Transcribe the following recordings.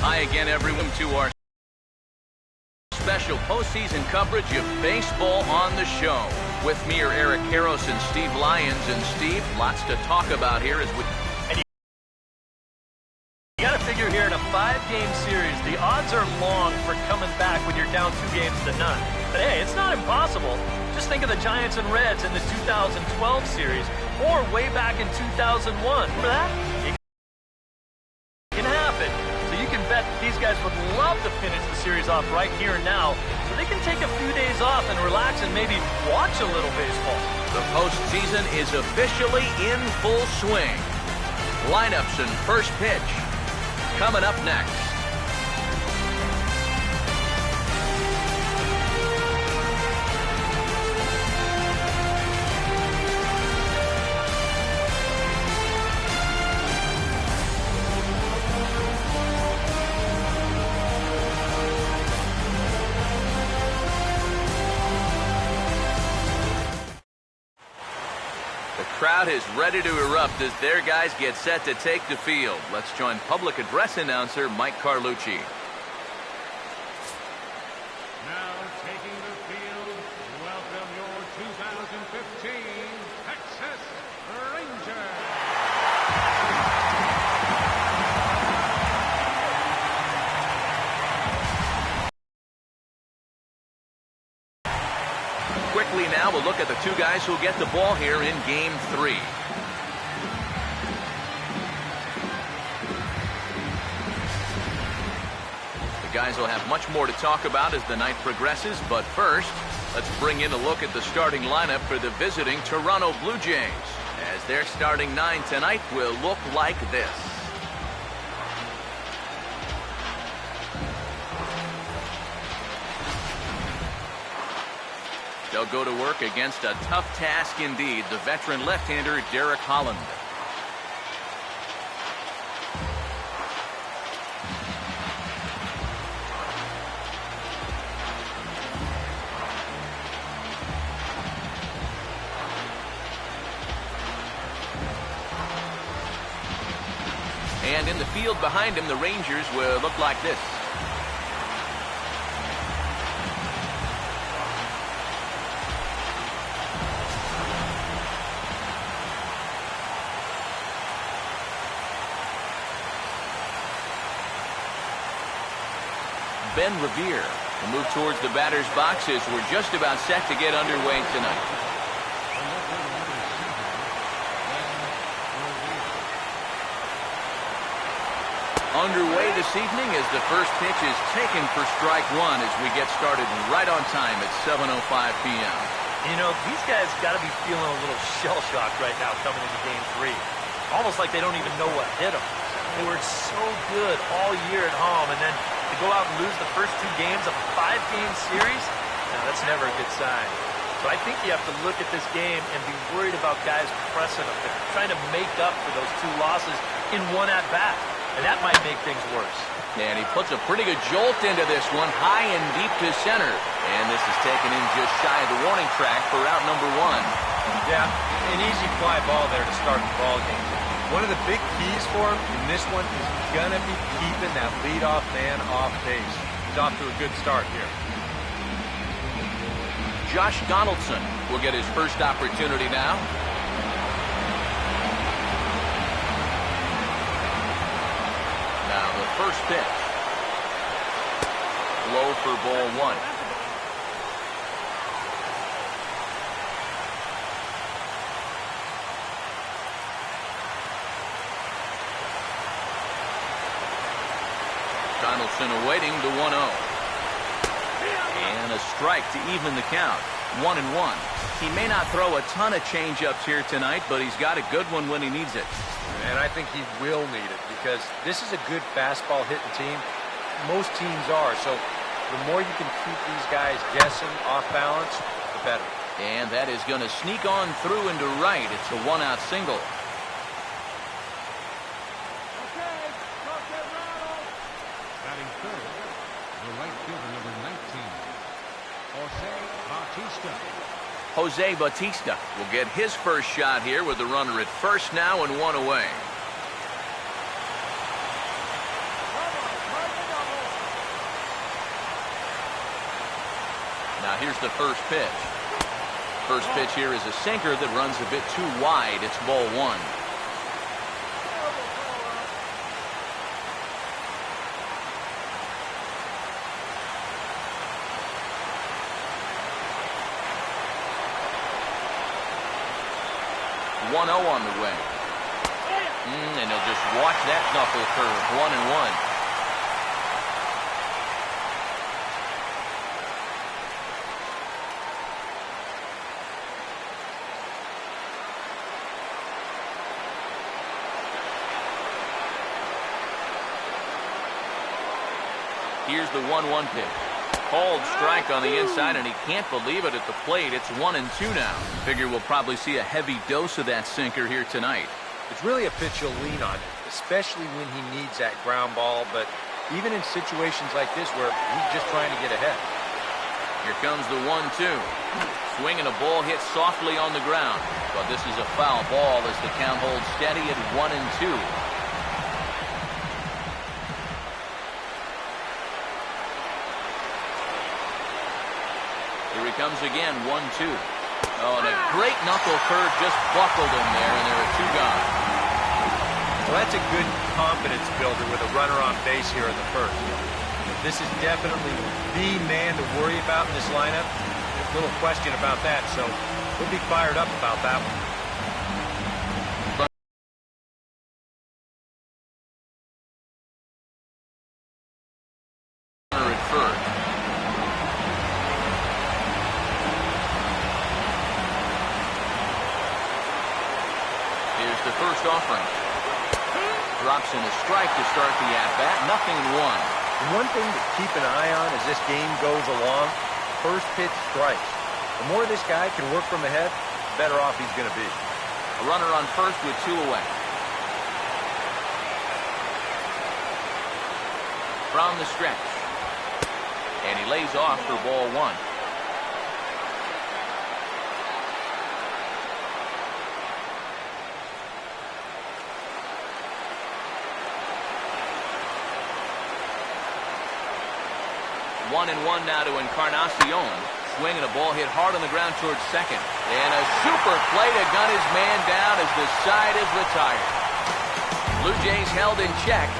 Hi again, everyone, to our special postseason coverage of baseball on the show. With me are Eric Karros and Steve Lyons. And Steve, lots to talk about here as we... You got to figure here in a 5-game series, the odds are long for coming back when you're down 2 games to none. But hey, it's not impossible. Just think of the Giants and Reds in the 2012 series, or way back in 2001. Remember that? It can happen. So you can bet these guys would love to finish the series off right here and now, so they can take a few days off and relax and maybe watch a little baseball. The postseason is officially in full swing. Lineups and first pitch coming up next. The crowd is ready to erupt as their guys get set to take the field. Let's join public address announcer Mike Carlucci. Now taking the field, welcome your 2015 Texas Rangers. Quickly now, we'll look at the 2 guys who'll get the ball here in Game 3. The guys will have much more to talk about as the night progresses, but first, let's bring in a look at the starting lineup for the visiting Toronto Blue Jays, as their starting 9 tonight will look like this. They'll go to work against a tough task indeed, the veteran left-hander Derek Holland. And in the field behind him, the Rangers will look like this. Ben Revere will move towards the batter's boxes. We're just about set to get underway tonight. Underway this evening as the first pitch is taken for strike 1 as we get started right on time at 7:05 p.m. You know, these guys got to be feeling a little shell-shocked right now coming into Game 3. Almost like they don't even know what hit them. They were so good all year at home, and then to go out and lose the first 2 games of a 5-game series, that's never a good sign. So I think you have to look at this game and be worried about guys pressing up there, trying to make up for those 2 losses in 1 at-bat. And that might make things worse. And he puts a pretty good jolt into this one, high and deep to center. And this is taken in just shy of the warning track for out number 1. Yeah, an easy fly ball there to start the ball game. One of the big keys for him in this one is going to be keeping that leadoff man off base. He's off to a good start here. Josh Donaldson will get his first opportunity now. Now the first pitch. Low for ball 1. Donaldson awaiting the 1-0. And a strike to even the count. 1-1. He may not throw a ton of changeups here tonight, but he's got a good one when he needs it. And I think he will need it because this is a good fastball hitting team. Most teams are. So the more you can keep these guys guessing off balance, the better. And that is going to sneak on through into right. It's a 1-out single. Batting third, the right fielder, number 19, Jose Bautista will get his first shot here with the runner at first now and 1 away. Now here's the first pitch. First pitch here is a sinker that runs a bit too wide. It's ball one. One 0 on the way. And they'll just watch that knuckle curve. 1-1. Here's the 1-1 pitch. Called strike on the inside, and he can't believe it at the plate. It's 1-2 now. Figure we'll probably see a heavy dose of that sinker here tonight. It's really a pitch you'll lean on, especially when he needs that ground ball, but even in situations like this where he's just trying to get ahead. Here comes the 1-2. Swinging a ball hit softly on the ground. But this is a foul ball as the count holds steady at 1-2. Here he comes again, 1-2. Oh, and a great knuckle curve just buckled him there, and there are two gone. Well, that's a good confidence builder with a runner on base here in the first. This is definitely the man to worry about in this lineup. There's little question about that, so we'll be fired up about that one. The first offering. Drops in a strike to start the at-bat. 0-1. One thing to keep an eye on as this game goes along, first pitch strikes. The more this guy can work from ahead, the better off he's going to be. A runner on first with 2 away. From the stretch. And he lays off for ball 1. One and one now to Encarnacion. Swinging a ball hit hard on the ground towards second. And a super play to gun his man down as the side is retired. Blue Jays held in check.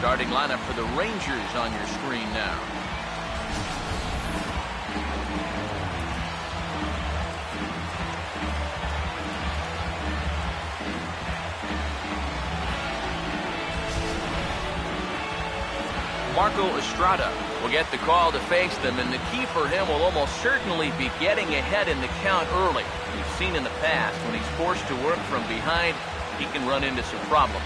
Starting lineup for the Rangers on your screen now. Marco Estrada will get the call to face them, and the key for him will almost certainly be getting ahead in the count early. We've seen in the past when he's forced to work from behind, he can run into some problems.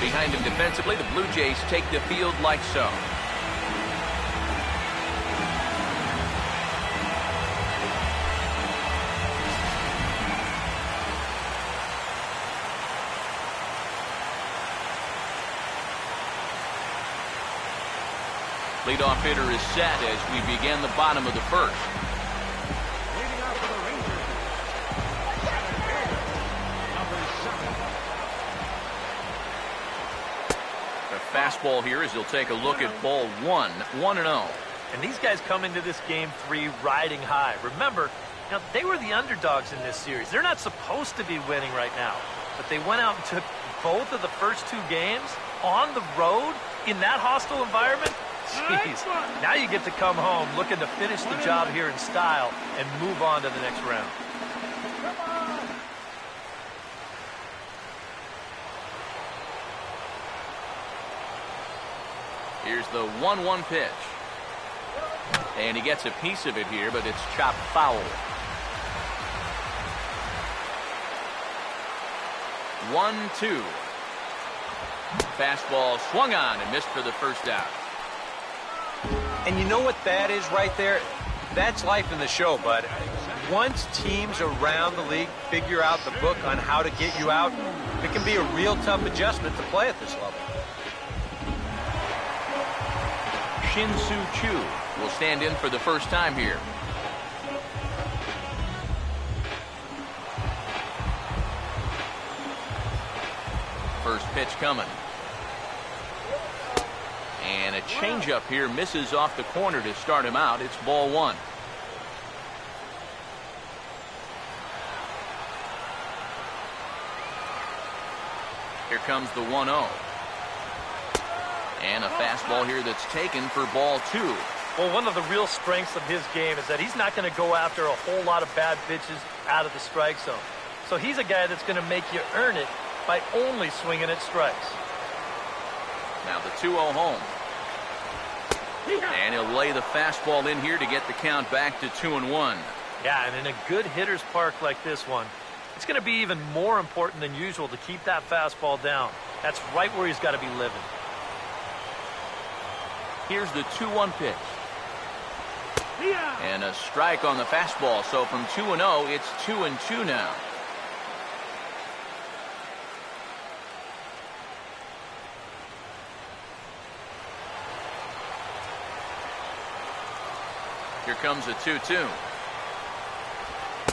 Behind him defensively, the Blue Jays take the field like so. Leadoff hitter is set as we begin the bottom of the first. Leading off for the Rangers, number 7. The fastball here as he'll take a look at ball 1, 1-0. And these guys come into this game 3 riding high. Remember, they were the underdogs in this series. They're not supposed to be winning right now, but they went out and took both of the first 2 games on the road in that hostile environment. Jeez, now you get to come home looking to finish the job here in style and move on to the next round. Here's the 1-1 pitch. And he gets a piece of it here, but it's chopped foul. 1-2. Fastball swung on and missed for the first out. And you know what that is right there? That's life in the show, bud. once teams around the league figure out the book on how to get you out, it can be a real tough adjustment to play at this level. Shin-Soo Choo will stand in for the first time here. First pitch coming. And a changeup here misses off the corner to start him out. It's ball one. Here comes the 1-0. And a fastball here that's taken for ball two. Well, one of the real strengths of his game is that he's not going to go after a whole lot of bad pitches out of the strike zone. So he's a guy that's going to make you earn it by only swinging at strikes. Now the 2-0 home. And he'll lay the fastball in here to get the count back to 2-1. Yeah, and in a good hitter's park like this one, it's going to be even more important than usual to keep that fastball down. That's right where he's got to be living. Here's the 2-1 pitch. And a strike on the fastball. So from 2-0, it's 2-2 now. Here comes a 2-2.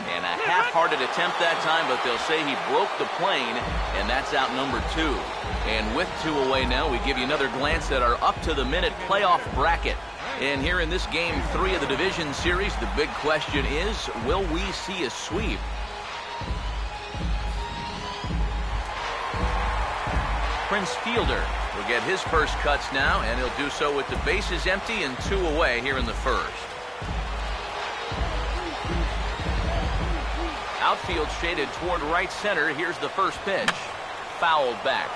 And a half-hearted attempt that time, but they'll say he broke the plane, and that's out number two. And with two away now, we give you another glance at our up-to-the-minute playoff bracket. And here in this Game 3 of the Division Series, the big question is, will we see a sweep? Prince Fielder will get his first cuts now, and he'll do so with the bases empty and two away here in the first. Outfield shaded toward right center. Here's the first pitch. Fouled back.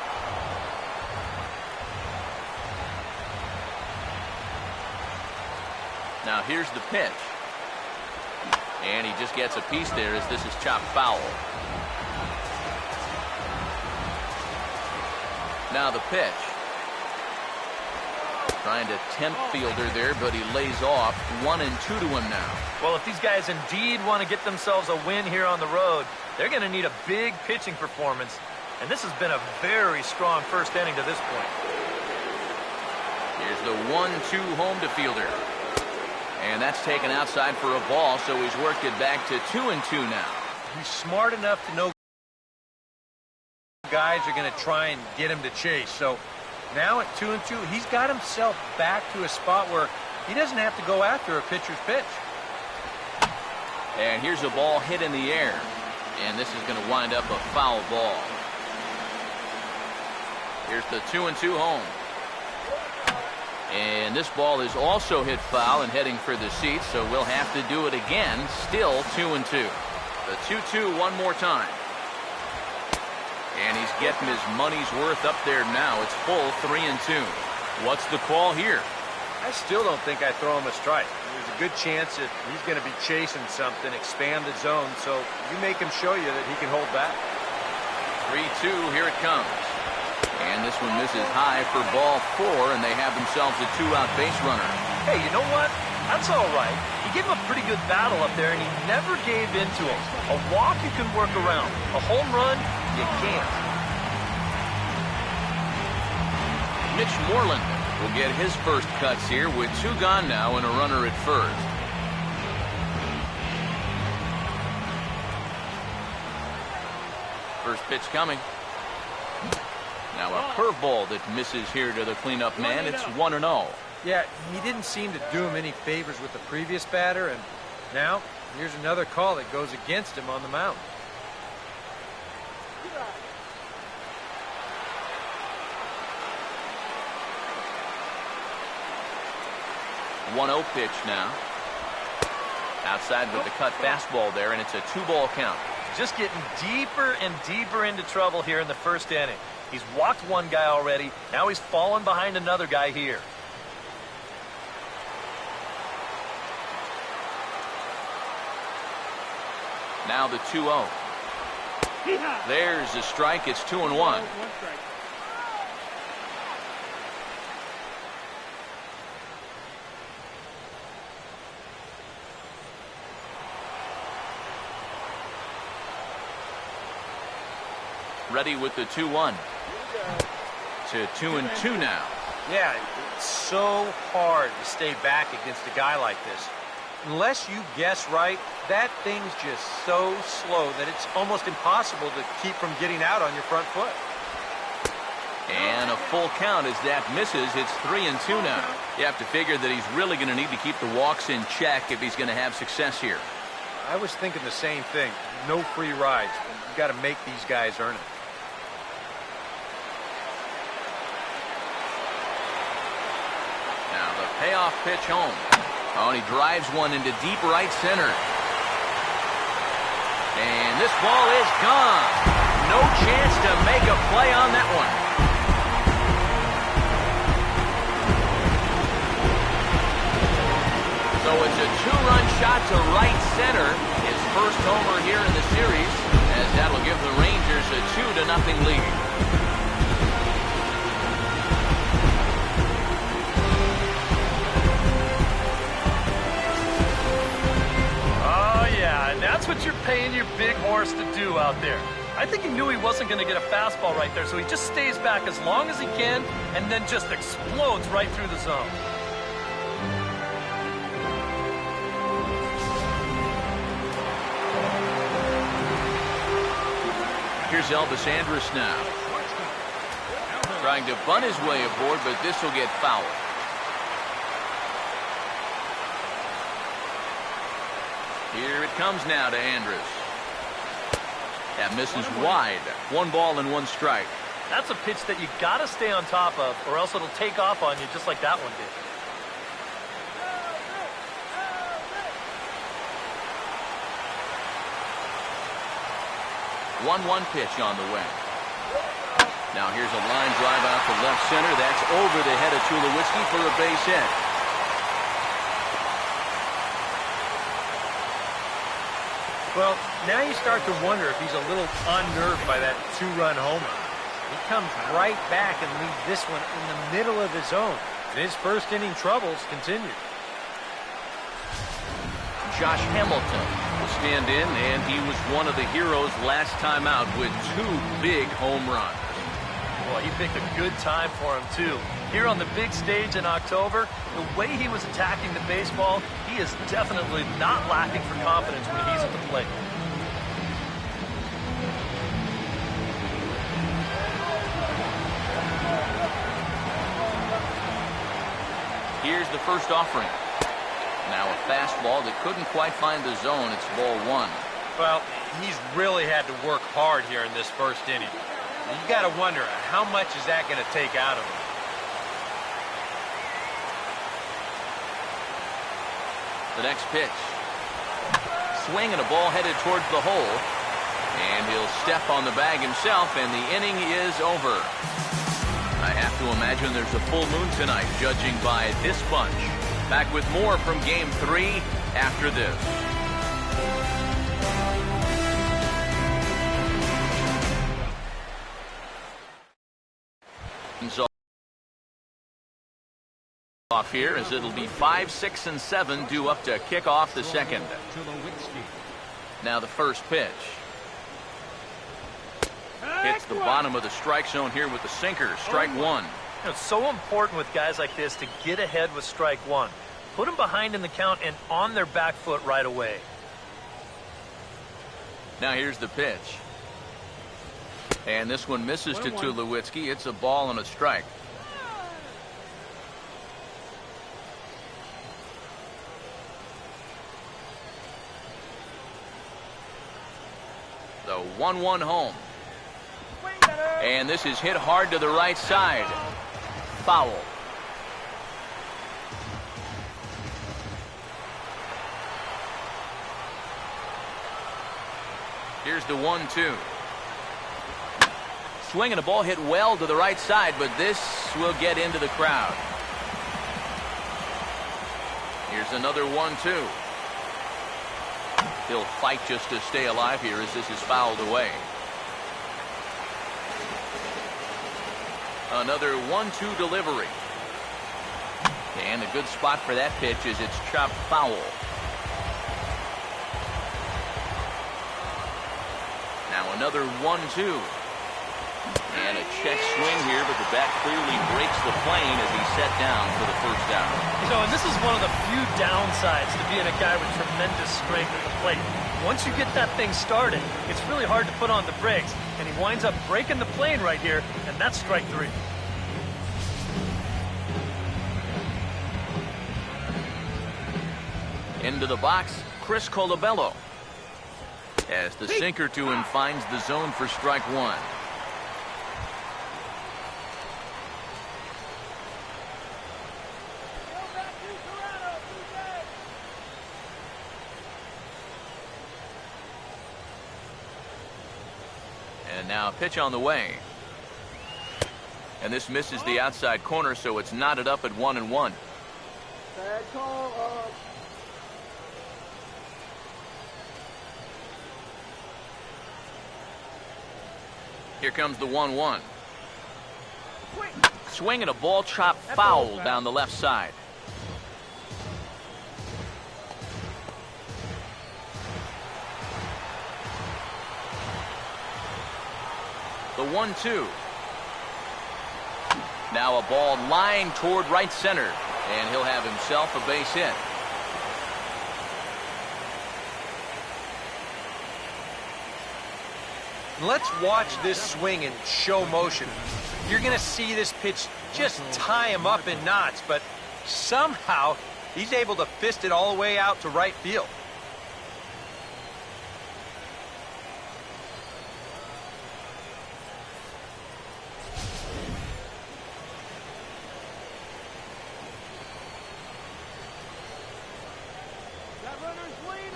Now here's the pitch. And he just gets a piece there as this is chopped foul. Now the pitch. Trying to tempt Fielder there, but he lays off. 1-2 to him now. Well, if these guys indeed want to get themselves a win here on the road, they're going to need a big pitching performance. And this has been a very strong first inning to this point. Here's the 1-2 home to Fielder. And that's taken outside for a ball, so he's worked it back to 2-2 now. He's smart enough to know guys are going to try and get him to chase. So now at 2-2, he's got himself back to a spot where he doesn't have to go after a pitcher's pitch. And here's a ball hit in the air. And this is going to wind up a foul ball. Here's the 2-2 home. And this ball is also hit foul and heading for the seats, so we'll have to do it again. Still 2-2. The 2-2 one more time. And he's getting his money's worth up there now. It's full 3-2. What's the call here? I still don't think I throw him a strike. There's a good chance that he's going to be chasing something, expand the zone, so you make him show you that he can hold back. 3-2, here it comes. And this one misses high for ball four, and they have themselves a two-out base runner. Hey, you know what? That's all right. He gave him a pretty good battle up there, and he never gave in to him. A walk you can work around. A home run, you can't. Mitch Moreland will get his first cuts here with two gone now and a runner at first. First pitch coming. Now a curveball that misses here to the cleanup man. It's 1-0. Yeah, he didn't seem to do him any favors with the previous batter, and now here's another call that goes against him on the mound. One 1-0 pitch now. Outside with the cut fastball there, and it's a 2-ball count. Just getting deeper and deeper into trouble here in the first inning. He's walked one guy already. Now he's fallen behind another guy here. Now the 2-0. There's a strike. It's 2-1. ready with the 2-1. To 2-2 now. Yeah, it's so hard to stay back against a guy like this. Unless you guess right, that thing's just so slow that it's almost impossible to keep from getting out on your front foot. And a full count as that misses. It's 3-2 now. You have to figure that he's really going to need to keep the walks in check if he's going to have success here. I was thinking the same thing. No free rides. You got to make these guys earn it. Now the payoff pitch home. Oh, and he drives one into deep right center. And this ball is gone. No chance to make a play on that one. So it's a 2-run shot to right center. His first homer here in the series, as that'll give the Rangers a 2-0 lead. And that's what you're paying your big horse to do out there. I think he knew he wasn't going to get a fastball right there, so he just stays back as long as he can and then just explodes right through the zone. Here's Elvis Andrus now. Trying to bunt his way aboard, but this will get fouled. Here it comes now to Andrus. That misses wide. 1 ball and 1 strike. That's a pitch that you got to stay on top of, or else it'll take off on you just like that one did. One pitch on the way. Now here's a line drive out to left center. That's over the head of Tulowitzki for a base hit. Well, now you start to wonder if he's a little unnerved by that 2-run homer. He comes right back and leaves this one in the middle of his own. And his first inning troubles continue. Josh Hamilton will stand in, and he was one of the heroes last time out with 2 big home runs. Well, he picked a good time for him, too. Here on the big stage in October, the way he was attacking the baseball, he is definitely not lacking for confidence when he's at the plate. Here's the first offering. Now a fastball that couldn't quite find the zone. It's ball 1. Well, he's really had to work hard here in this first inning. You got to wonder, how much is that going to take out of him? The next pitch. Swing and a ball headed towards the hole. And he'll step on the bag himself, and the inning is over. I have to imagine there's a full moon tonight, judging by this bunch. Back with more from Game 3 after this. So off here as it'll be 5, 6, and 7 due up to kick off the second. Now the first pitch. Hits the bottom of the strike zone here with the sinker. Strike 1. It's so important with guys like this to get ahead with strike 1. Put them behind in the count and on their back foot right away. Now here's the pitch. And this one misses to Tulowitzki. It's a ball and a strike. The 1-1 home. And this is hit hard to the right side. Foul. Here's the 1-2. Swing and a ball hit well to the right side, but this will get into the crowd. Here's another 1-2. He'll fight just to stay alive here as this is fouled away. Another 1-2 delivery. And a good spot for that pitch is it's chopped foul. Now another 1-2. And a check swing here, but the bat clearly breaks the plane as he's set down for the first out. You know, and this is one of the few downsides to being a guy with tremendous strength at the plate. Once you get that thing started, it's really hard to put on the brakes, and he winds up breaking the plane right here, and that's strike 3. Into the box, Chris Colabello. As the sinker to him finds the zone for strike 1. And now a pitch on the way. And this misses the outside corner, so it's knotted up at 1-1. Bad call. Here comes the 1-1. Swing and a ball chopped foul down the left side. The 1-2. Now a ball lined toward right center, and he'll have himself a base hit. Let's watch this swing in show motion. You're going to see this pitch just tie him up in knots, but somehow he's able to fist it all the way out to right field.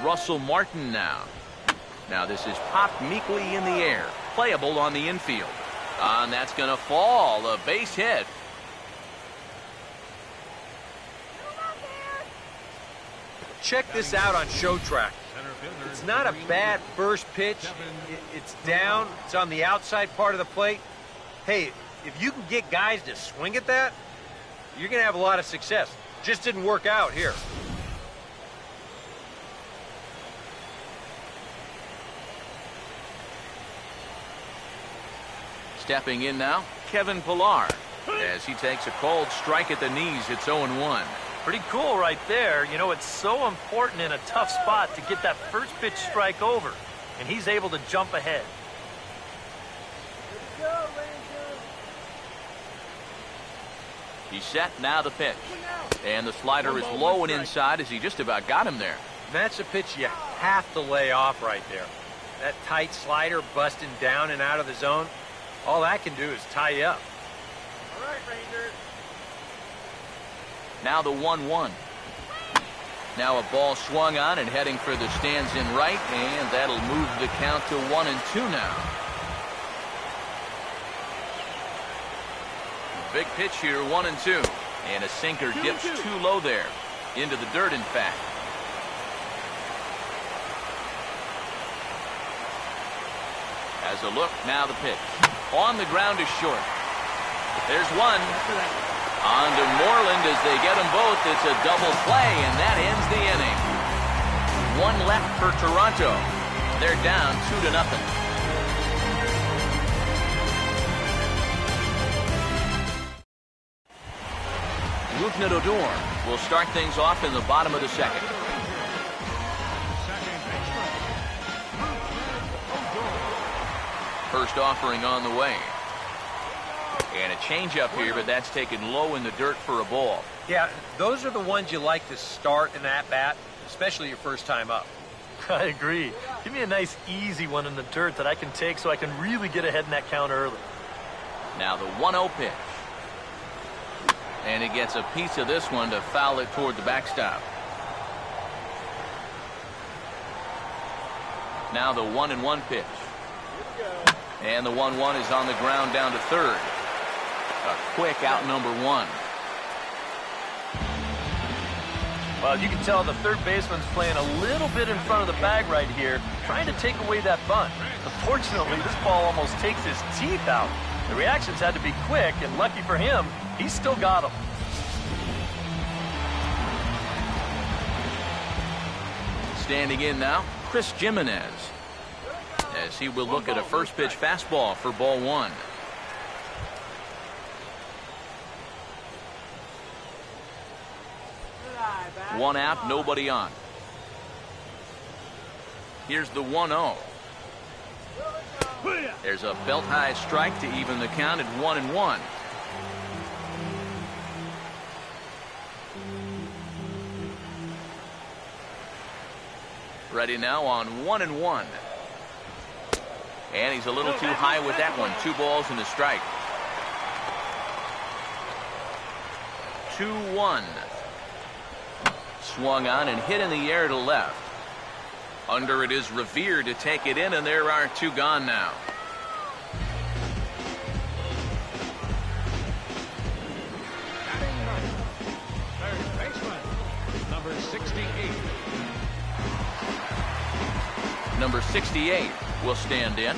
Russell Martin now. Now this is popped meekly in the air. Playable on the infield. And that's going to fall. A base hit. Check this out on show track. It's not a bad first pitch. It's down. It's on the outside part of the plate. Hey, if you can get guys to swing at that, you're going to have a lot of success. Just didn't work out here. Stepping in now, Kevin Pillar. As he takes a cold strike at the knees, it's 0-1. Pretty cool right there. You know, it's so important in a tough spot to get that first pitch strike over, and he's able to jump ahead. He's set, now the pitch. And the slider is low and inside as he just about got him there. That's a pitch you have to lay off right there. That tight slider busting down and out of the zone, all that can do is tie you up. All right, Rangers. Now the 1-1. Now a ball swung on and heading for the stands in right, and that'll move the count to 1-2 now. Big pitch here, 1-2. And a sinker dips too low there. Into the dirt, in fact. As a look, now the pitch. On the ground is short. There's one. On to Moreland as they get them both. It's a double play, and that ends the inning. One left for Toronto. They're down 2-0. Rougned Odor will start things off in the bottom of the second. First offering on the way. And a changeup here, but that's taken low in the dirt for a ball. Yeah, those are the ones you like to start in that bat, especially your first time up. I agree. Give me a nice, easy one in the dirt that I can take so I can really get ahead in that count early. Now the 1-0 pitch. And he gets a piece of this one to foul it toward the backstop. Now the 1-1 pitch. And the 1-1 is on the ground down to third. A quick out number 1. Well, you can tell the third baseman's playing a little bit in front of the bag right here, trying to take away that bunt. Unfortunately, this ball almost takes his teeth out. The reactions had to be quick, and lucky for him, he's still got them. Standing in now, Chris Jimenez. As he will look at a first pitch fastball for ball 1. One out, nobody on. Here's the 1-0. There's a belt-high strike to even the count at 1-1. Ready now on 1-1. And he's a little too high with that one. 2 balls and a strike. 2-1. Swung on and hit in the air to left. Under it is Revere to take it in, and there are 2 gone now. Batting ninth, third baseman, number 68. Number 68 will stand in.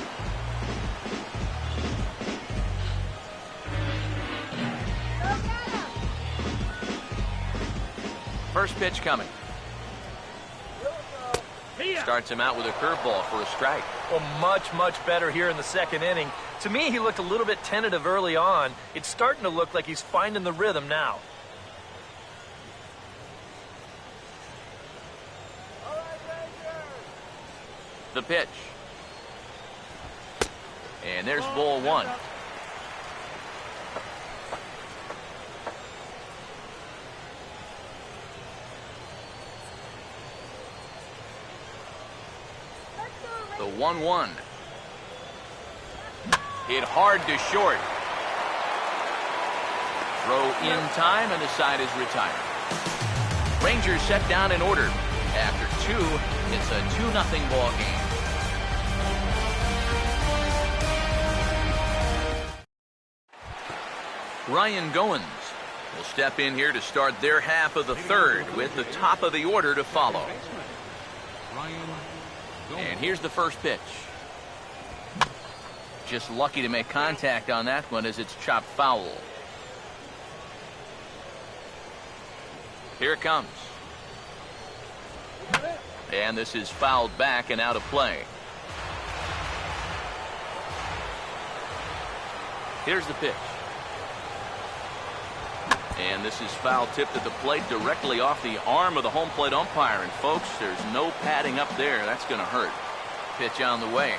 First pitch coming. Starts him out with a curveball for a strike. Well, much better here in the second inning. To me, he looked a little bit tentative early on. It's starting to look like he's finding the rhythm now. The pitch. And there's ball 1. The 1-1. Hit hard to short. Throw in time, and the side is retired. Rangers set down in order. After 2, it's a 2-0 ball game. Ryan Goins will step in here to start their half of the third with the top of the order to follow. And here's the first pitch. Just lucky to make contact on that one as it's chopped foul. Here it comes. And this is fouled back and out of play. Here's the pitch. And this is foul tipped at the plate directly off the arm of the home plate umpire. And folks, there's no padding up there. That's going to hurt. Pitch on the way.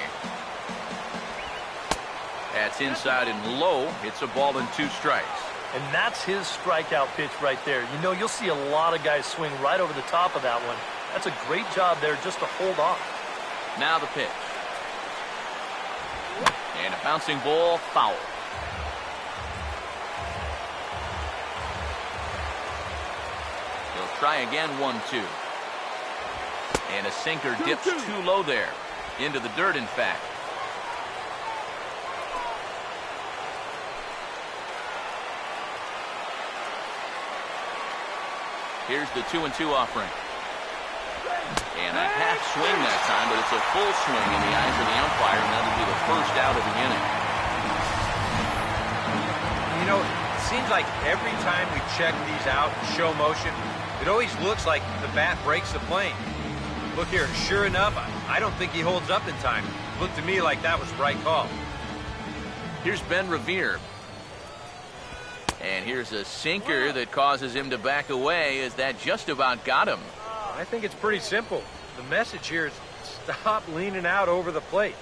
That's inside and low. It's a ball and 2 strikes. And that's his strikeout pitch right there. You know, you'll see a lot of guys swing right over the top of that one. That's a great job there just to hold off. Now the pitch. And a bouncing ball, foul. He'll try again, 1-2. And a sinker dips too low there. Into the dirt, in fact. Here's the 2-2 offering. And a half swing that time, but it's a full swing in the eyes of the umpire, and that'll be the first out of the inning. You know, it seems like every time we check these out in show motion, it always looks like the bat breaks the plane. Look here, sure enough, I don't think he holds up in time. Looked to me like that was the right call. Here's Ben Revere. And here's a sinker that causes him to back away as that just about got him. I think it's pretty simple. The message here is stop leaning out over the plate.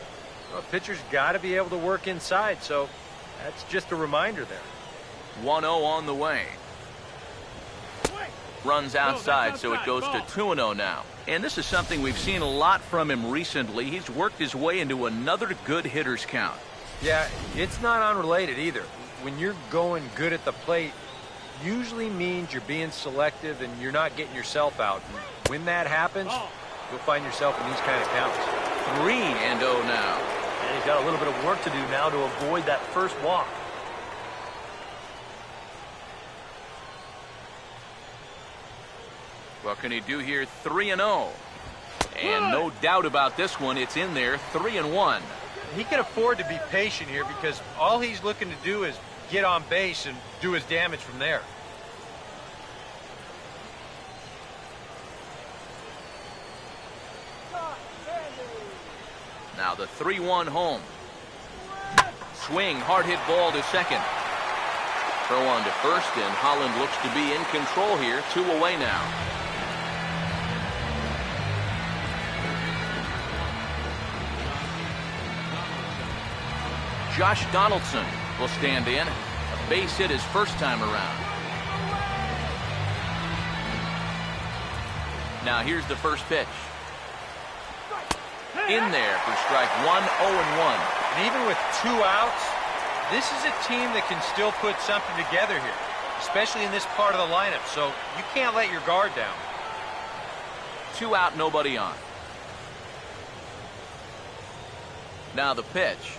Well, pitcher's got to be able to work inside, so that's just a reminder there. 1-0 on the way. Runs outside, so it goes to 2-0 now. And this is something we've seen a lot from him recently. He's worked his way into another good hitter's count. Yeah, it's not unrelated either. When you're going good at the plate, usually means you're being selective and you're not getting yourself out. And when that happens, you'll find yourself in these kind of counts. 3-0 now. And he's got a little bit of work to do now to avoid that first walk. What can he do here? 3-0. And no doubt about this one, it's in there. 3-1. He can afford to be patient here because all he's looking to do is get on base and do his damage from there. Now the 3-1 home. Swing, hard hit ball to second. Throw on to first, and Holland looks to be in control here. 2 away now. Josh Donaldson will stand in. A base hit his first time around. Now here's the first pitch. In there for strike one, 0-1. And even with 2 outs, this is a team that can still put something together here, especially in this part of the lineup, so you can't let your guard down. 2 out, nobody on. Now the pitch.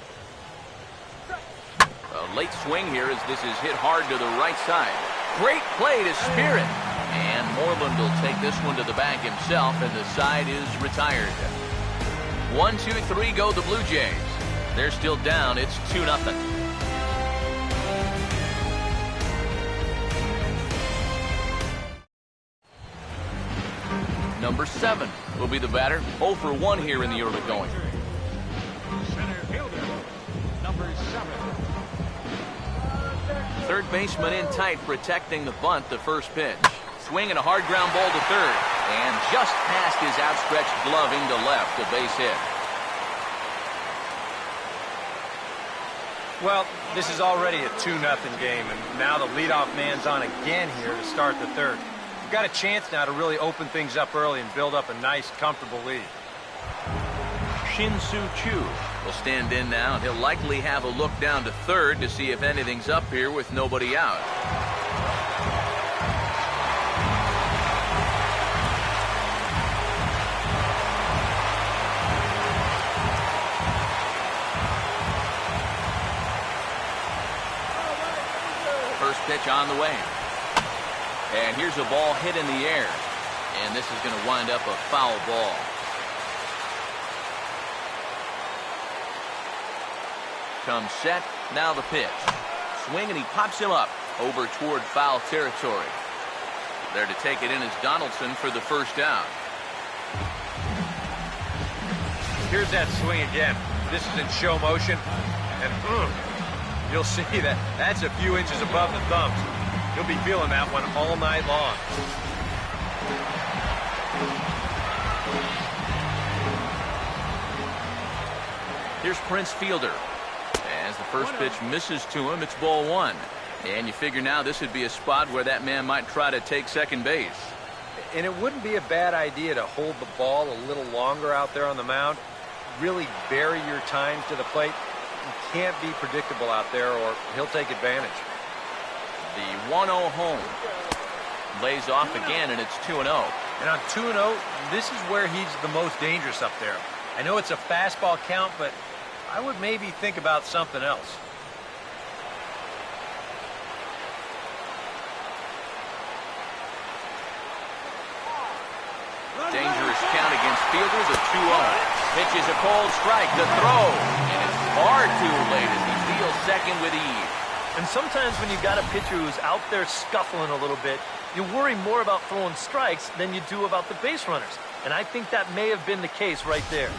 A late swing here as this is hit hard to the right side. Great play to spear it. And Moreland will take this one to the bag himself, and the side is retired. 1, 2, 3 go the Blue Jays. They're still down. It's 2-0. Number 7 will be the batter. 0 for 1 here in the early going. Center fielder, number 7. Third baseman in tight, protecting the bunt. The first pitch. Swing and a hard ground ball to third. And just past his outstretched glove into left, a base hit. Well, this is already a 2-0 game, and now the leadoff man's on again here to start the third. You've got a chance now to really open things up early and build up a nice, comfortable lead. Shin-Soo Choo will stand in now, and he'll likely have a look down to third to see if anything's up here with nobody out. First pitch on the way. And here's a ball hit in the air. And this is going to wind up a foul ball. Comes set. Now the pitch. Swing, and he pops him up over toward foul territory. There to take it in is Donaldson for the first down. Here's that swing again. This is in show motion. And you'll see that that's a few inches above the thumbs. You'll be feeling that one all night long. Here's Prince Fielder. As the first pitch misses to him, it's ball 1. And you figure now this would be a spot where that man might try to take second base. And it wouldn't be a bad idea to hold the ball a little longer out there on the mound. Really vary your time to the plate. You can't be predictable out there or he'll take advantage. The 1-0 home. Lays off again, and it's 2-0. And on 2-0, this is where he's the most dangerous up there. I know it's a fastball count, but I would maybe think about something else. Dangerous count against Fielder, the 2-0. Pitches a cold strike, the throw. And it's far too late as he steals second with ease. And sometimes when you've got a pitcher who's out there scuffling a little bit, you worry more about throwing strikes than you do about the base runners. And I think that may have been the case right there.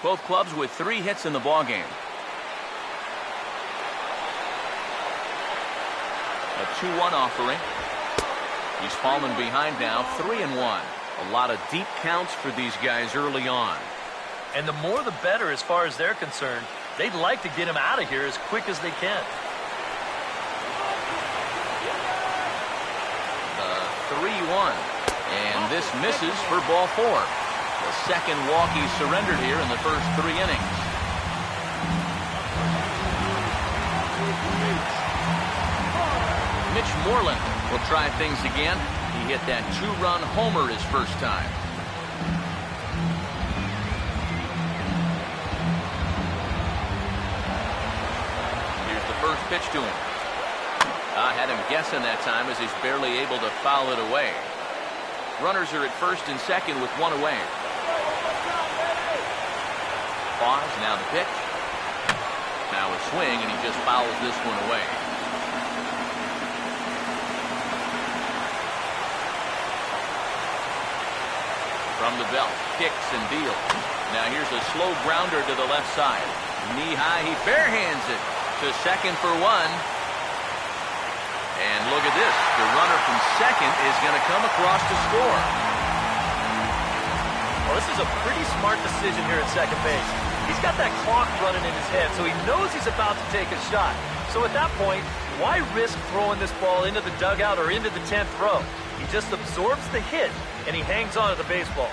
Both clubs with 3 hits in the ballgame. A 2-1 offering. He's fallen behind now, 3-1. A lot of deep counts for these guys early on. And the more the better as far as they're concerned. They'd like to get him out of here as quick as they can. The 3-1. And this misses for ball 4. The second walk he's surrendered here in the first 3 innings. Mitch Moreland will try things again. He hit that 2-run homer his first time. Here's the first pitch to him. I had him guessing that time as he's barely able to foul it away. Runners are at first and second with 1 away. Pause, now the pitch. Now a swing, and he just fouls this one away. From the belt, kicks and deals. Now here's a slow grounder to the left side. Knee high, he barehands it to second for 1. And look at this. The runner from second is going to come across to score. Well, this is a pretty smart decision here at second base. He's got that clock running in his head, so he knows he's about to take a shot. So at that point, why risk throwing this ball into the dugout or into the 10th row? He just absorbs the hit, and he hangs on to the baseball.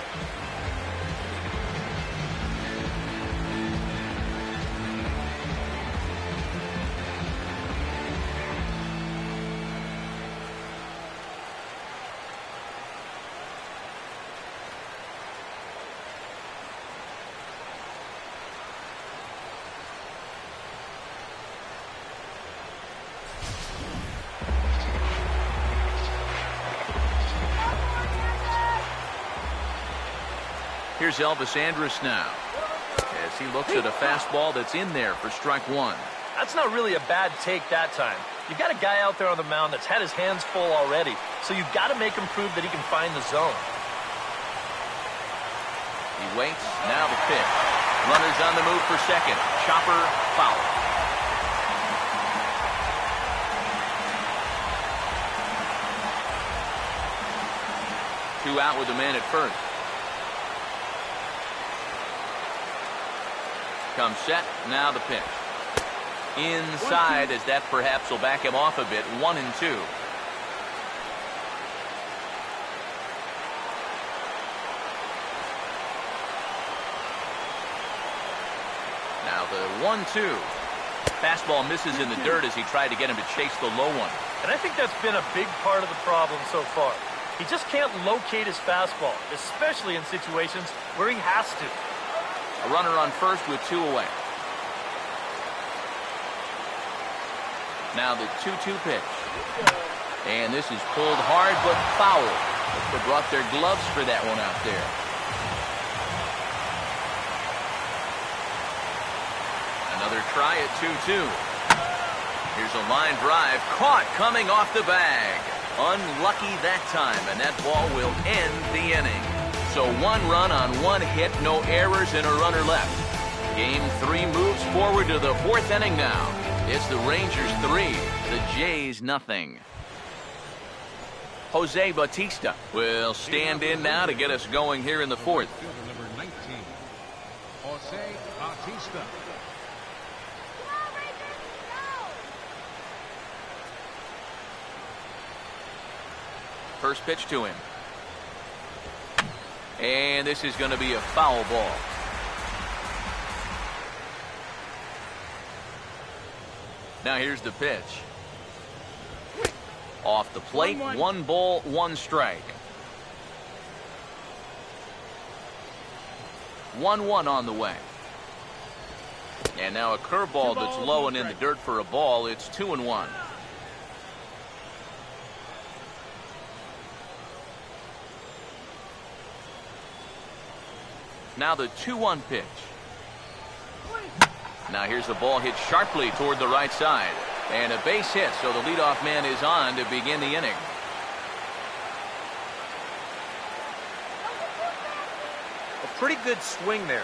Here's Elvis Andrus now, as he looks at a fastball that's in there for strike one. That's not really a bad take that time. You've got a guy out there on the mound that's had his hands full already, so you've got to make him prove that he can find the zone. He waits, now the pitch. Runners on the move for second. Chopper foul. Two out with a man at first. Comes set, now the pitch. Inside, as that perhaps will back him off a bit. 1-2. Now the 1-2. Fastball misses in the dirt as he tried to get him to chase the low one. And I think that's been a big part of the problem so far. He just can't locate his fastball, especially in situations where he has to. A runner on first with two away. Now the 2-2 pitch. And this is pulled hard but foul. They brought their gloves for that one out there. Another try at 2-2. Here's a line drive caught coming off the bag. Unlucky that time, and that ball will end the inning. So one run on one hit, no errors, and a runner left. Game 3 moves forward to the 4th inning now. It's the Rangers 3, the Jays nothing. Jose Bautista will stand in now to get us going here in the 4th. Number 19, Jose Bautista. First pitch to him. And this is going to be a foul ball. Now here's the pitch. Off the plate, 1 ball, 1 strike. 1-1 on the way. And now a curveball that's low and in the dirt for a ball. It's 2-1. Now the 2-1 pitch. Now here's the ball hit sharply toward the right side. And a base hit, so the leadoff man is on to begin the inning. A pretty good swing there.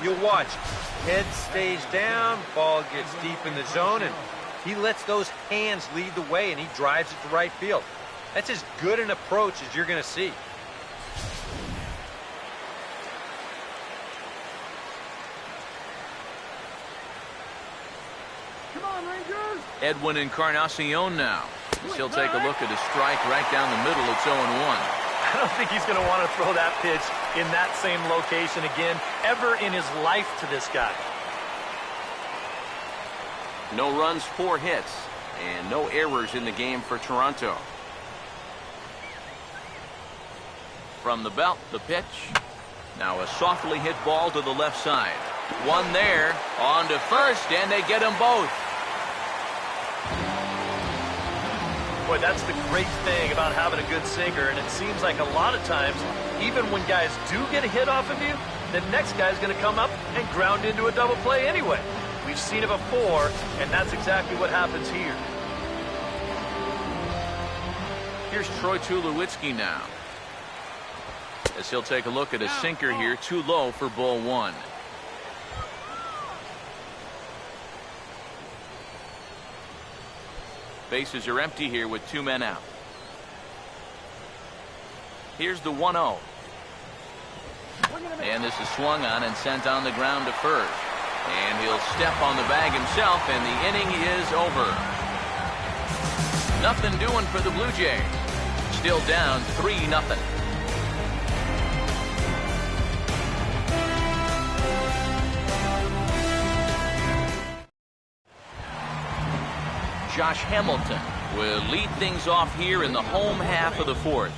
You'll watch. Head stays down, ball gets deep in the zone, and he lets those hands lead the way, and he drives it to right field. That's as good an approach as you're going to see. Edwin Encarnacion now. He'll take a look at a strike right down the middle. It's 0-1. I don't think he's going to want to throw that pitch in that same location again ever in his life to this guy. No runs, 4 hits, and no errors in the game for Toronto. From the belt, the pitch. Now a softly hit ball to the left side. One there, on to first, and they get them both. Boy, that's the great thing about having a good sinker, and it seems like a lot of times, even when guys do get a hit off of you, the next guy's going to come up and ground into a double play anyway. We've seen it before, and that's exactly what happens here. Here's Troy Tulowitzki now, as he'll take a look at a sinker here, too low for ball 1. Bases are empty here with 2 men out. Here's the 1-0. And this is swung on and sent on the ground to first. And he'll step on the bag himself, and the inning is over. Nothing doing for the Blue Jays. Still down 3-0. Josh Hamilton will lead things off here in the home half of the fourth.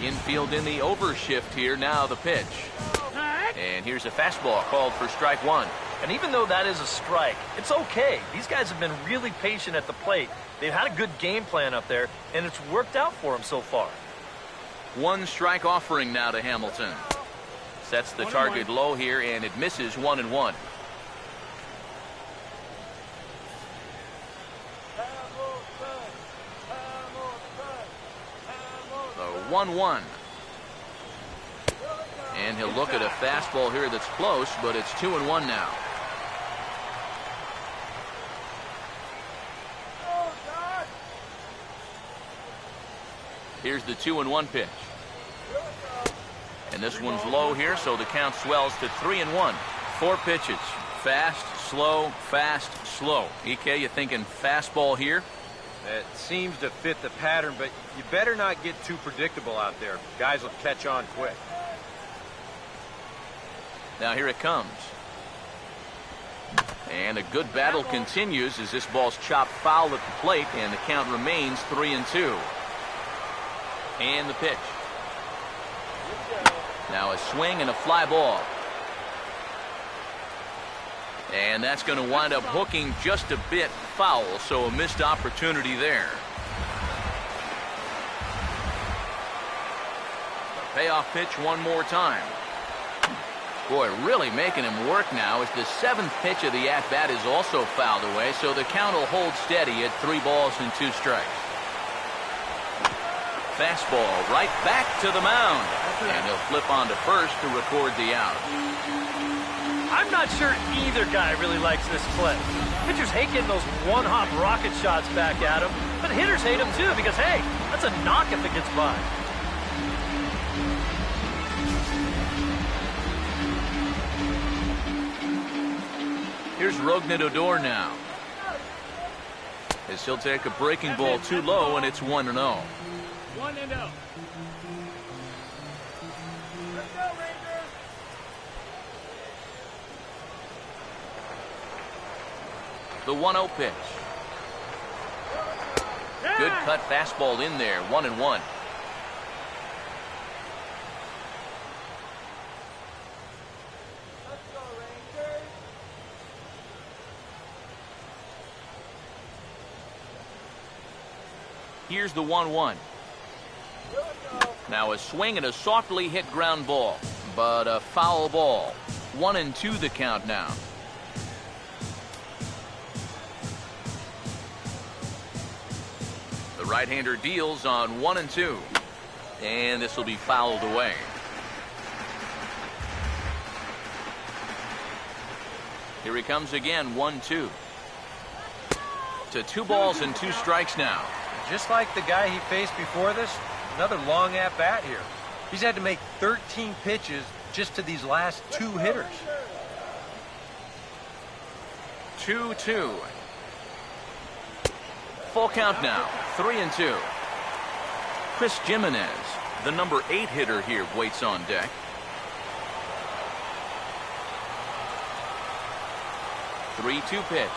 Infield in the overshift here. Now the pitch. And here's a fastball called for strike one. And even though that is a strike, it's okay. These guys have been really patient at the plate. They've had a good game plan up there, and it's worked out for them so far. One strike offering now to Hamilton. Sets the target low here, and it misses 1-1. The 1-1. And he'll look at a fastball here that's close, but it's 2-1 now. Here's the 2-1 pitch. And this one's low here, so the count swells to 3-1. 4 pitches. Fast, slow, fast, slow. EK, you thinking fastball here? It seems to fit the pattern, but you better not get too predictable out there. Guys will catch on quick. Now here it comes. And a good battle continues as this ball's chopped foul at the plate, and the count remains 3-2. And the pitch. Now a swing and a fly ball. And that's going to wind up hooking just a bit foul, so a missed opportunity there. Payoff pitch one more time. Boy, really making him work now as the 7th pitch of the at-bat is also fouled away, so the count will hold steady at 3 balls and 2 strikes. Fastball right back to the mound. And he'll flip on to first to record the out. I'm not sure either guy really likes this play. Pitchers hate getting those one-hop rocket shots back at him, but hitters hate them too because, hey, that's a knock if it gets by. Here's Rougned Odor now. As he'll take a breaking ball too low, and it's 1-0. 1-0. The 1-0 pitch. Good cut fastball in there, 1-1. Here's the 1-1. Now a swing and a softly hit ground ball, but a foul ball. 1-2 the count now. The right-hander deals on 1-2. And this will be fouled away. Here he comes again, 1-2. To 2 balls and 2 strikes now. Just like the guy he faced before this, another long at-bat here. He's had to make 13 pitches just to these last 2 hitters. 2-2. Full count now, 3-2. Chris Jimenez, the number 8 hitter here, waits on deck. The 3-2 pitch.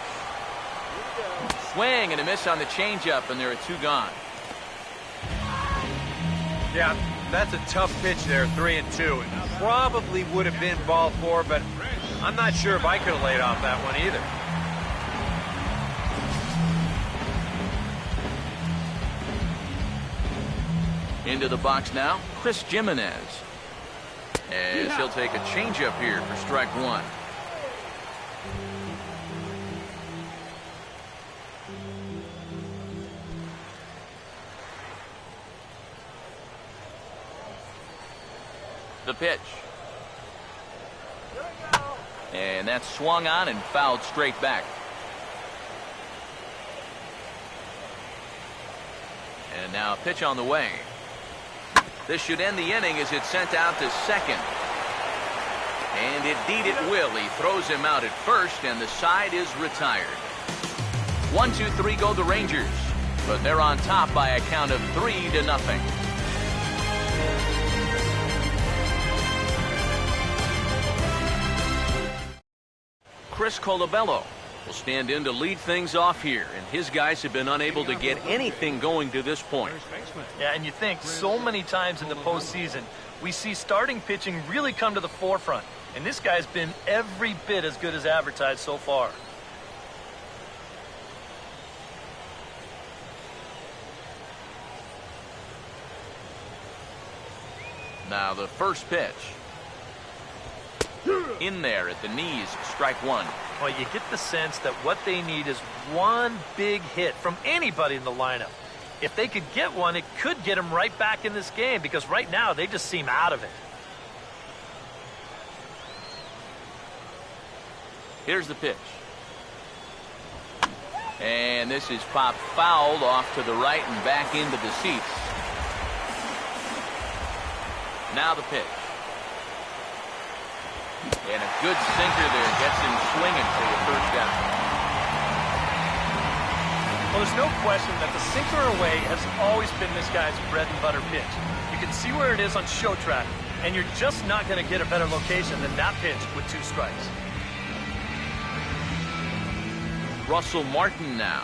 Swing and a miss on the changeup, and there are 2 gone. Yeah, that's a tough pitch there, 3-2. It probably would have been ball 4, but I'm not sure if I could have laid off that one either. Into the box now, Chris Jimenez. As he'll take a changeup here for strike 1. The pitch. And that's swung on and fouled straight back. And now a pitch on the way. This should end the inning as it's sent out to second. And indeed it will. He throws him out at first, and the side is retired. 1-2-3 go the Rangers, but they're on top by a count of 3-0. Chris Colabello will stand in to lead things off here, and his guys have been unable to get anything going to this point. Yeah, and you think so many times in the postseason, we see starting pitching really come to the forefront, and this guy's been every bit as good as advertised so far. Now the first pitch. In there at the knees, strike one. Well, you get the sense that what they need is one big hit from anybody in the lineup. If they could get one, it could get them right back in this game, because right now they just seem out of it. Here's the pitch. And this is popped fouled off to the right and back into the seats. Now the pitch. And a good sinker there gets him swinging for the first down. Well, there's no question that the sinker away has always been this guy's bread and butter pitch. You can see where it is on show track, and you're just not going to get a better location than that pitch with 2 strikes. Russell Martin now.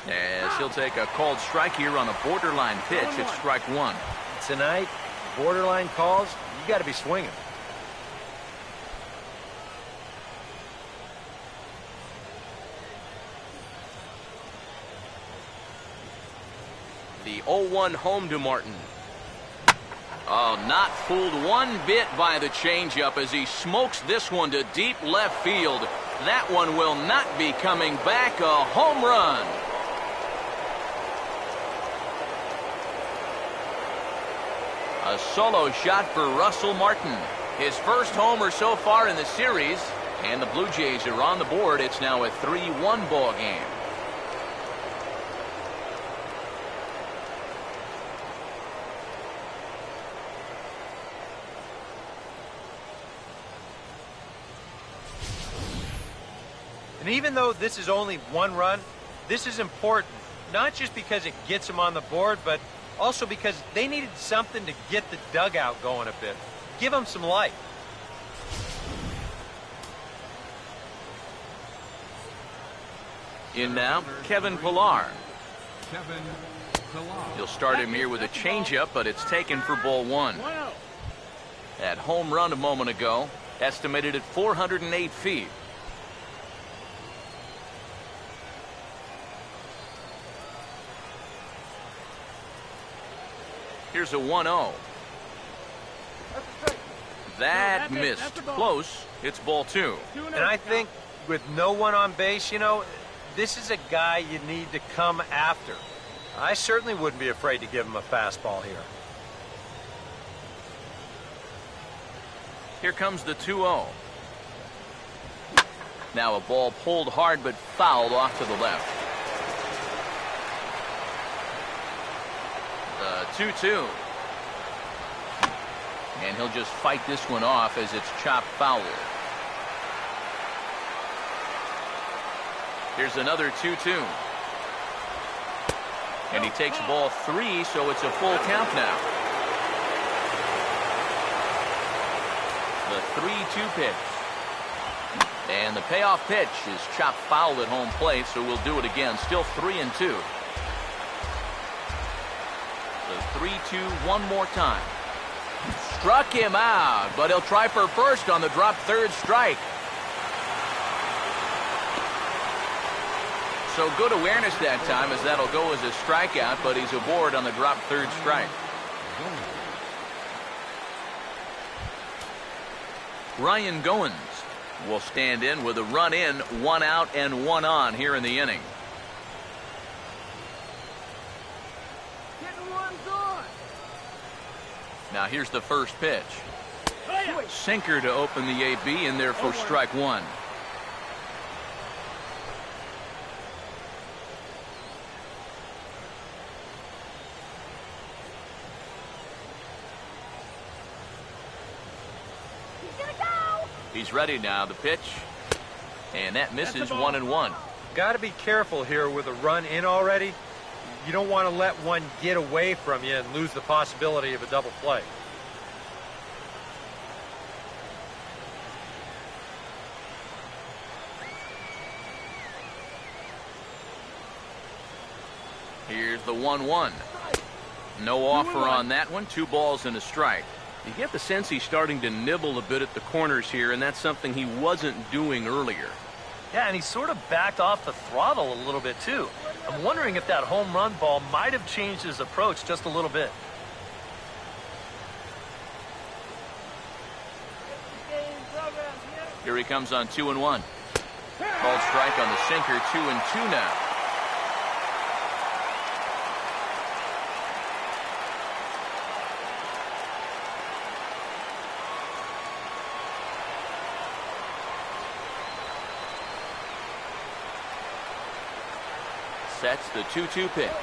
As he'll take a called strike here on a borderline pitch at strike one. Tonight, borderline calls, you got to be swinging. The 0-1 home to Martin. Oh, not fooled one bit by the changeup as he smokes this one to deep left field. That one will not be coming back. A home run. A solo shot for Russell Martin. His first homer so far in the series. And the Blue Jays are on the board. It's now a 3-1 ball game. And even though this is only 1 run, this is important, not just because it gets them on the board, but also because they needed something to get the dugout going a bit. Give them some life. In now, Kevin Pillar. Kevin Pillar. He'll start him here with a changeup, but it's taken for ball one. That home run a moment ago, estimated at 408 feet. Here's a 1-0. That missed. Close. It's ball two. And I think with no one on base, you know, this is a guy you need to come after. I certainly wouldn't be afraid to give him a fastball here. Here comes the 2-0. Now a ball pulled hard but fouled off to the left. The 2-2. And he'll just fight this one off as it's chopped foul. Here's another 2-2. And he takes ball 3, so it's a full count now. The 3-2 pitch. And the payoff pitch is chopped foul at home plate, so we'll do it again. Still 3-2. The 3-2 one more time. Struck him out, but he'll try for first on the drop third strike. So good awareness that time, as that'll go as a strikeout, but he's aboard on the drop third strike. Ryan Goins will stand in with a run in, 1 out and 1 on here in the inning. Now here's the first pitch. Sinker to open the AB in there for strike one. He's ready now. The pitch. And that misses 1-1. Got to be careful here with a run in already. You don't want to let one get away from you and lose the possibility of a double play. Here's the 1-1. No offer on that one. 2 balls and a strike. You get the sense he's starting to nibble a bit at the corners here, and that's something he wasn't doing earlier. Yeah, and he sort of backed off the throttle a little bit, too. I'm wondering if that home run ball might have changed his approach just a little bit. Here he comes on 2-1. Called strike on the sinker. 2-2 now. Sets the 2-2 pitch.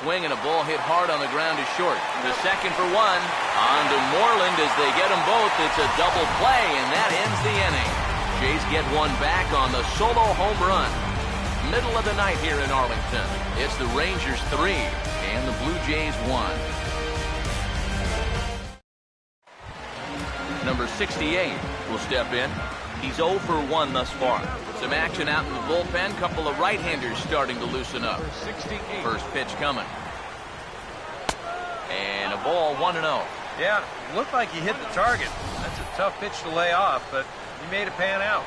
Swing and a ball hit hard on the ground is short. The second for 1. On to Moreland as they get them both. It's a double play, and that ends the inning. Jays get one back on the solo home run. Middle of the night here in Arlington. It's the Rangers 3 and the Blue Jays 1. Number 68 will step in. He's 0 for 1 thus far. Some action out in the bullpen. Couple of right-handers starting to loosen up. First pitch coming. And a ball 1-0. Yeah, looked like he hit the target. That's a tough pitch to lay off, but he made it pan out.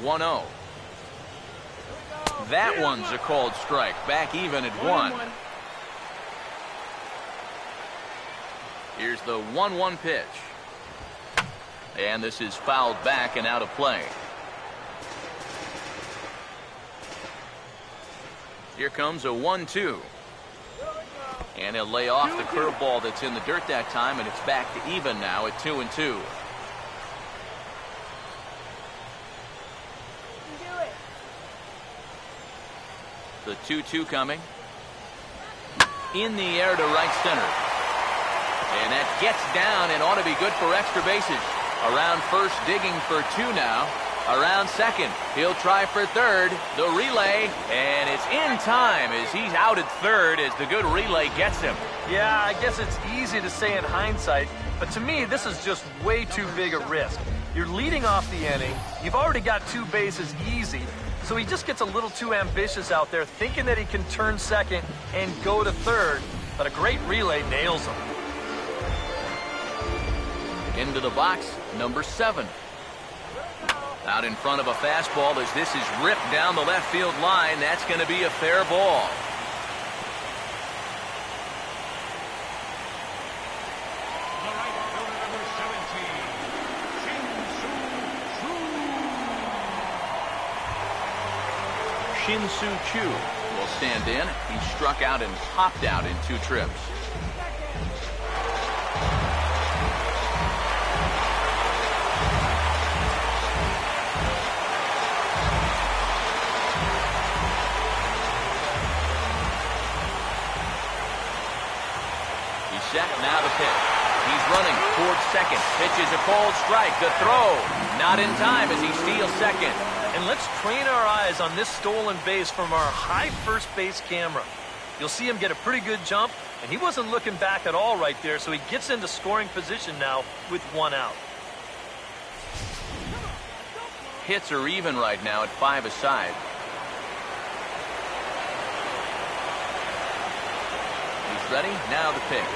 "1-0. That one's a called strike. Back even at 1. Here's the 1-1 pitch. And this is fouled back and out of play. Here comes a 1-2. And he'll lay off the curveball that's in the dirt that time, and it's back to even now at 2-2. The 2-2 coming. In the air to right center. And that gets down and ought to be good for extra bases. Around first, digging for 2 now. Around second, he'll try for third. The relay, and it's in time as he's out at third as the good relay gets him. Yeah, I guess it's easy to say in hindsight, but to me, this is just way too big a risk. You're leading off the inning. You've already got 2 bases easy, so he just gets a little too ambitious out there, thinking that he can turn second and go to third, but a great relay nails him. Into the box, number 7. Out in front of a fastball as this is ripped down the left field line. That's going to be a fair ball. The right fielder, number 17, Shin-Soo Choo will stand in. He struck out and popped out in 2 trips. Set, now the pitch. He's running towards second. Pitch is a called strike. The throw, not in time as he steals second. And let's train our eyes on this stolen base from our high first base camera. You'll see him get a pretty good jump, and he wasn't looking back at all right there, so he gets into scoring position now with 1 out. Hits are even right now at 5 aside. He's ready, now the pitch.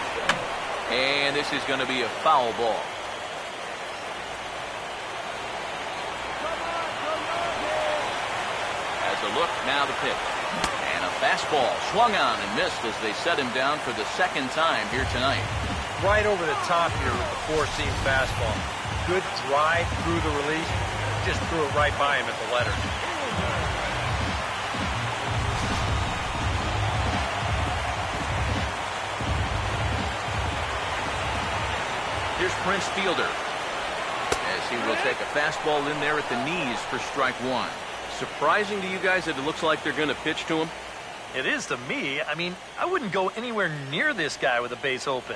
And this is going to be a foul ball. Has a look, now the pitch. And a fastball swung on and missed as they set him down for the 2nd time here tonight. Right over the top here with the 4-seam fastball. Good drive through the release. Just threw it right by him at the letter. Here's Prince Fielder as he will take a fastball in there at the knees for strike 1. Surprising to you guys that it looks like they're going to pitch to him? It is to me. I mean, I wouldn't go anywhere near this guy with a base open.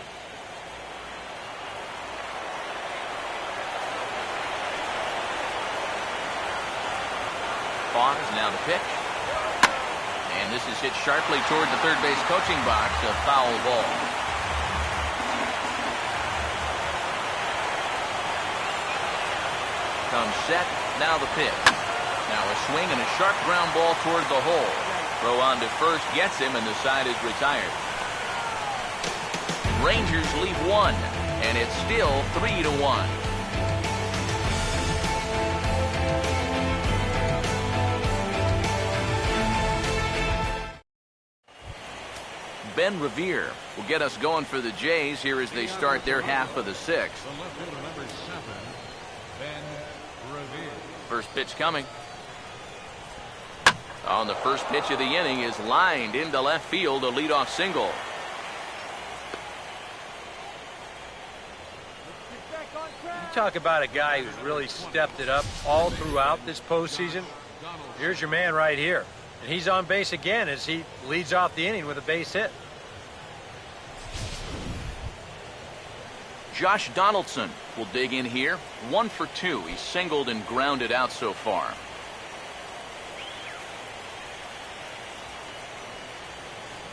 Pause, now the pitch. And this is hit sharply toward the third base coaching box, a foul ball. Comes set, now the pitch. Now a swing and a sharp ground ball toward the hole. Throw on to first gets him, and the side is retired. Rangers lead one, and it's still 3-1. Ben Revere will get us going for the Jays here as they start their half of the sixth. The left fielder, number 7, Ben Revere. First pitch coming. On the first pitch of the inning is lined into left field, a leadoff single. You talk about a guy who's really stepped it up all throughout this postseason. Here's your man right here. And he's on base again as he leads off the inning with a base hit. Josh Donaldson will dig in here. 1 for 2. He's singled and grounded out so far.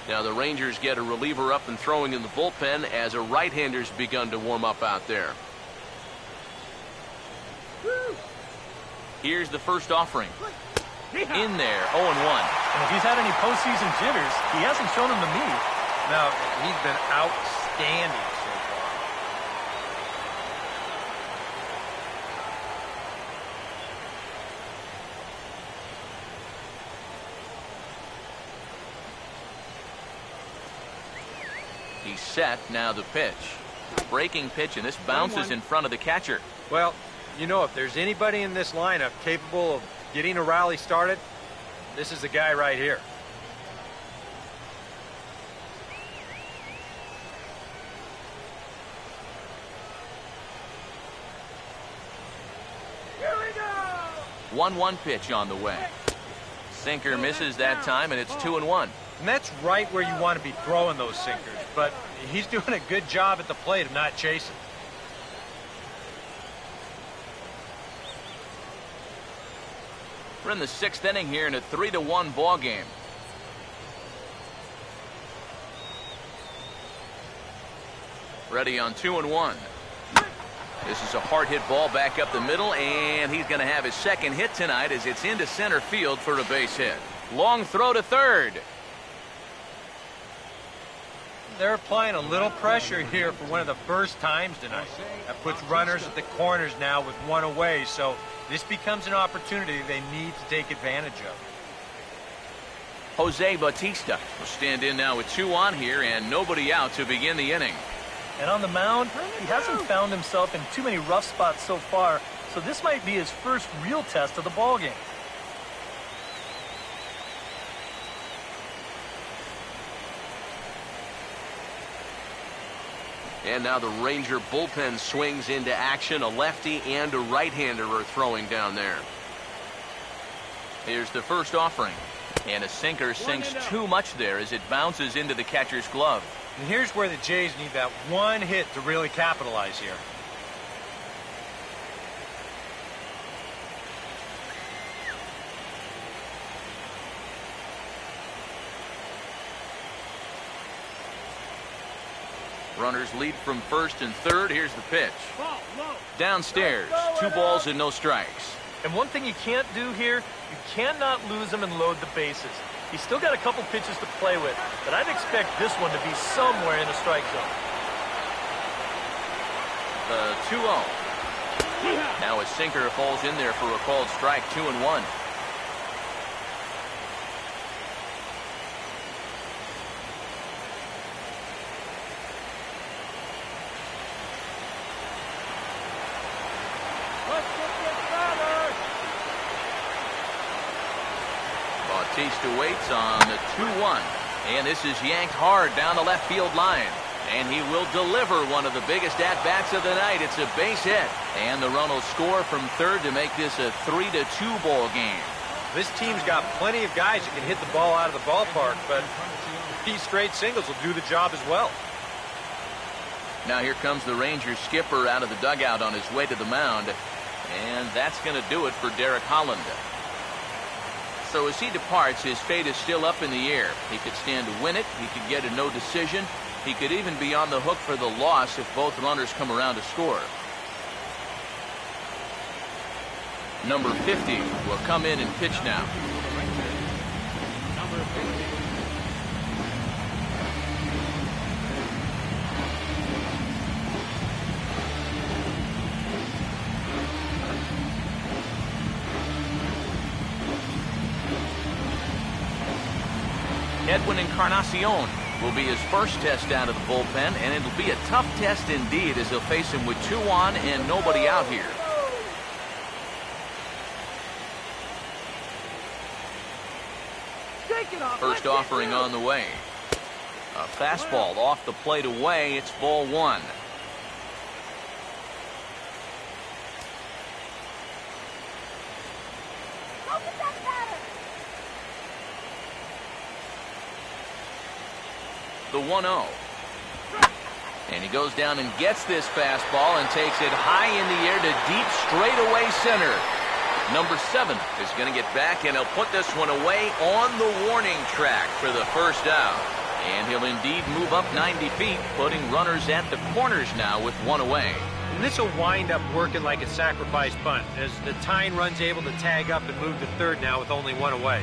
Now the Rangers get a reliever up and throwing in the bullpen as a right-hander's begun to warm up out there. Here's the first offering. In there, 0-1. And if he's had any postseason jitters, he hasn't shown them to me. No, he's been outstanding so far. He's set, now the pitch. Breaking pitch, and this bounces in front of the catcher. Well, you know, if there's anybody in this lineup capable of getting a rally started, this is the guy right here. Here we go! 1-1 pitch on the way. Sinker misses that time, and it's 2-1. And that's right where you want to be throwing those sinkers. But he's doing a good job at the plate of not chasing. We're in the sixth inning here in a 3-1 ball game. Ready on 2-1. This is a hard hit ball back up the middle, and he's going to have his second hit tonight as it's into center field for a base hit. Long throw to third. They're applying a little pressure here for one of the first times tonight. That puts runners at the corners now with one away, so this becomes an opportunity they need to take advantage of. Jose Bautista will stand in now with 2 on here and nobody out to begin the inning. And on the mound, he hasn't found himself in too many rough spots so far, so this might be his first real test of the ballgame. And now the Ranger bullpen swings into action. A lefty and a right-hander are throwing down there. Here's the first offering. And a sinker sinks too much there as it bounces into the catcher's glove. And here's where the Jays need that one hit to really capitalize here. Runners lead from first and third. Here's the pitch. Downstairs, 2 balls and no strikes. And one thing you can't do here, you cannot lose him and load the bases. He's still got a couple pitches to play with, but I'd expect this one to be somewhere in the strike zone. The 2-0. Now a sinker falls in there for a called strike, 2-1. Bautista waits on the 2-1. And this is yanked hard down the left field line. And he will deliver one of the biggest at-bats of the night. It's a base hit. And the run will score from third to make this a 3-2 ball game. This team's got plenty of guys that can hit the ball out of the ballpark, but these straight singles will do the job as well. Now here comes the Rangers skipper out of the dugout on his way to the mound. And that's going to do it for Derek Holland. So as he departs, his fate is still up in the air. He could stand to win it. He could get a no decision. He could even be on the hook for the loss if both runners come around to score. Number 50 will come in and pitch now. Number 50. Edwin Encarnacion will be his first test out of the bullpen, and it'll be a tough test indeed as he'll face him with 2 on and nobody out here. First offering on the way. A fastball off the plate away. It's ball 1. The 1-0. And he goes down and gets this fastball and takes it high in the air to deep straightaway center. Number 7 is going to get back, and he'll put this one away on the warning track for the first out. And he'll indeed move up 90 feet, putting runners at the corners now with 1 away. And this will wind up working like a sacrifice bunt, as the tying run's able to tag up and move to third now with only 1 away.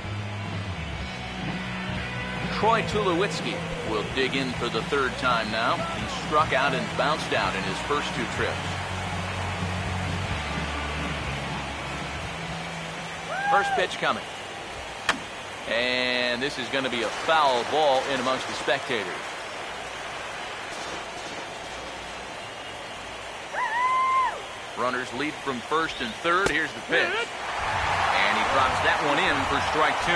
Troy Tulowitzki will dig in for the 3rd time now. He struck out and bounced out in his first 2 trips. First pitch coming. And this is going to be a foul ball in amongst the spectators. Runners lead from first and third. Here's the pitch. And he drops that one in for strike 2.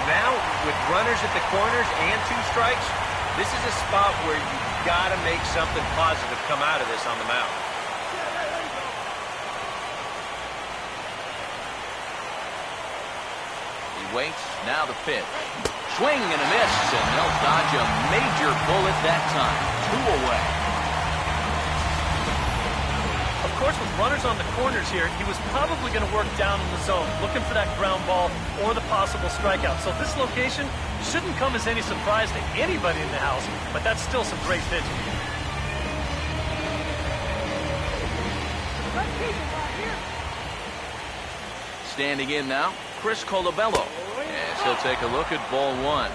Now, with runners at the corners and 2 strikes, this is a spot where you've got to make something positive come out of this on the mound. He waits. Now the pitch. Swing and a miss, and they'll dodge a major bullet that time. 2 away. Of course, with runners on the corners here, he was probably going to work down in the zone, looking for that ground ball or the possible strikeout. So this location shouldn't come as any surprise to anybody in the house, but that's still some great pitching. Standing in now, Chris Colabello, as he'll take a look at ball 1.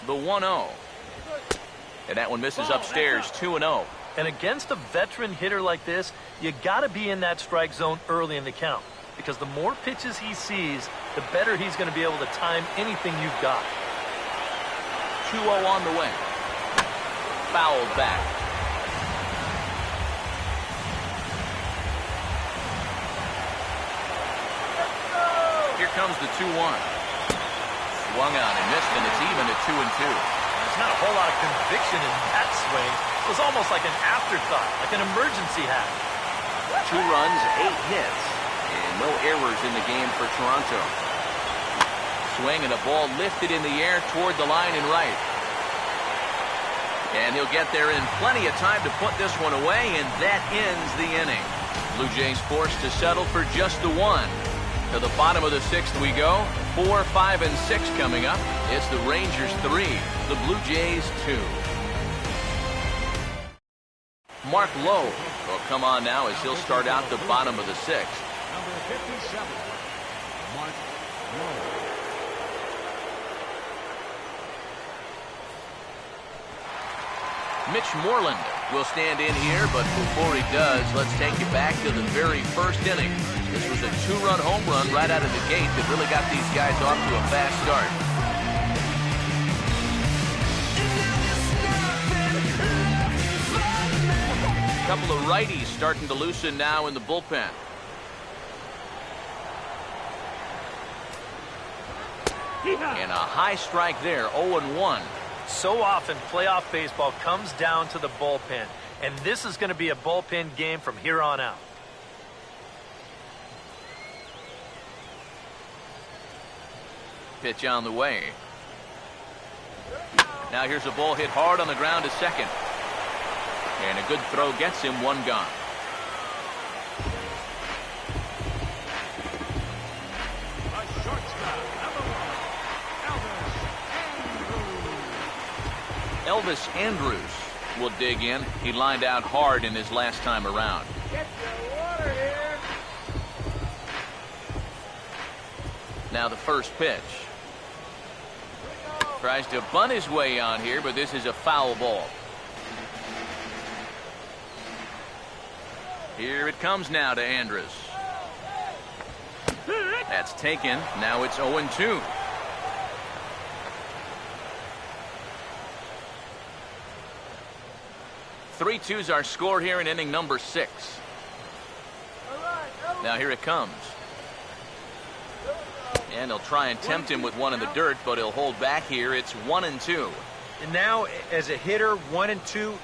The 1-0. And that one misses upstairs, 2-0. And against a veteran hitter like this, you got to be in that strike zone early in the count, because the more pitches he sees, the better he's going to be able to time anything you've got. 2-0 on the way. Fouled back. Here comes the 2-1. Swung on and missed, and it's even at 2-2. There's not a whole lot of conviction in that swing. It was almost like an afterthought, like an emergency hack. 2 runs, 8 hits, and no errors in the game for Toronto. Swing and a ball lifted in the air toward the line and right. And he'll get there in plenty of time to put this one away, and that ends the inning. Blue Jays forced to settle for just the 1. To the bottom of the 6th we go. 4, 5, and 6 coming up. It's the Rangers 3, the Blue Jays 2. Mark Lowe will come on now as he'll start out the bottom of the 6th. Number 57, Mark Lowe. Mitch Moreland will stand in here, but before he does, let's take you back to the very first inning. This was a 2-run home run right out of the gate that really got these guys off to a fast start. A couple of righties starting to loosen now in the bullpen. And a high strike there, 0-1. So often, playoff baseball comes down to the bullpen, and this is going to be a bullpen game from here on out. Pitch on the way. Now here's a ball hit hard on the ground to second. And a good throw gets him, one gone. Elvis Andrus will dig in. He lined out hard in his last time around. Get your water here. Now the first pitch. Tries to bunt his way on here, but this is a foul ball. Here it comes now to Andrus. That's taken. Now it's 0-2. Three twos our score here in inning number 6. Now here it comes. And they'll try and tempt him with one in the dirt, but he'll hold back here. It's 1-2. And now, as a hitter, 1-2,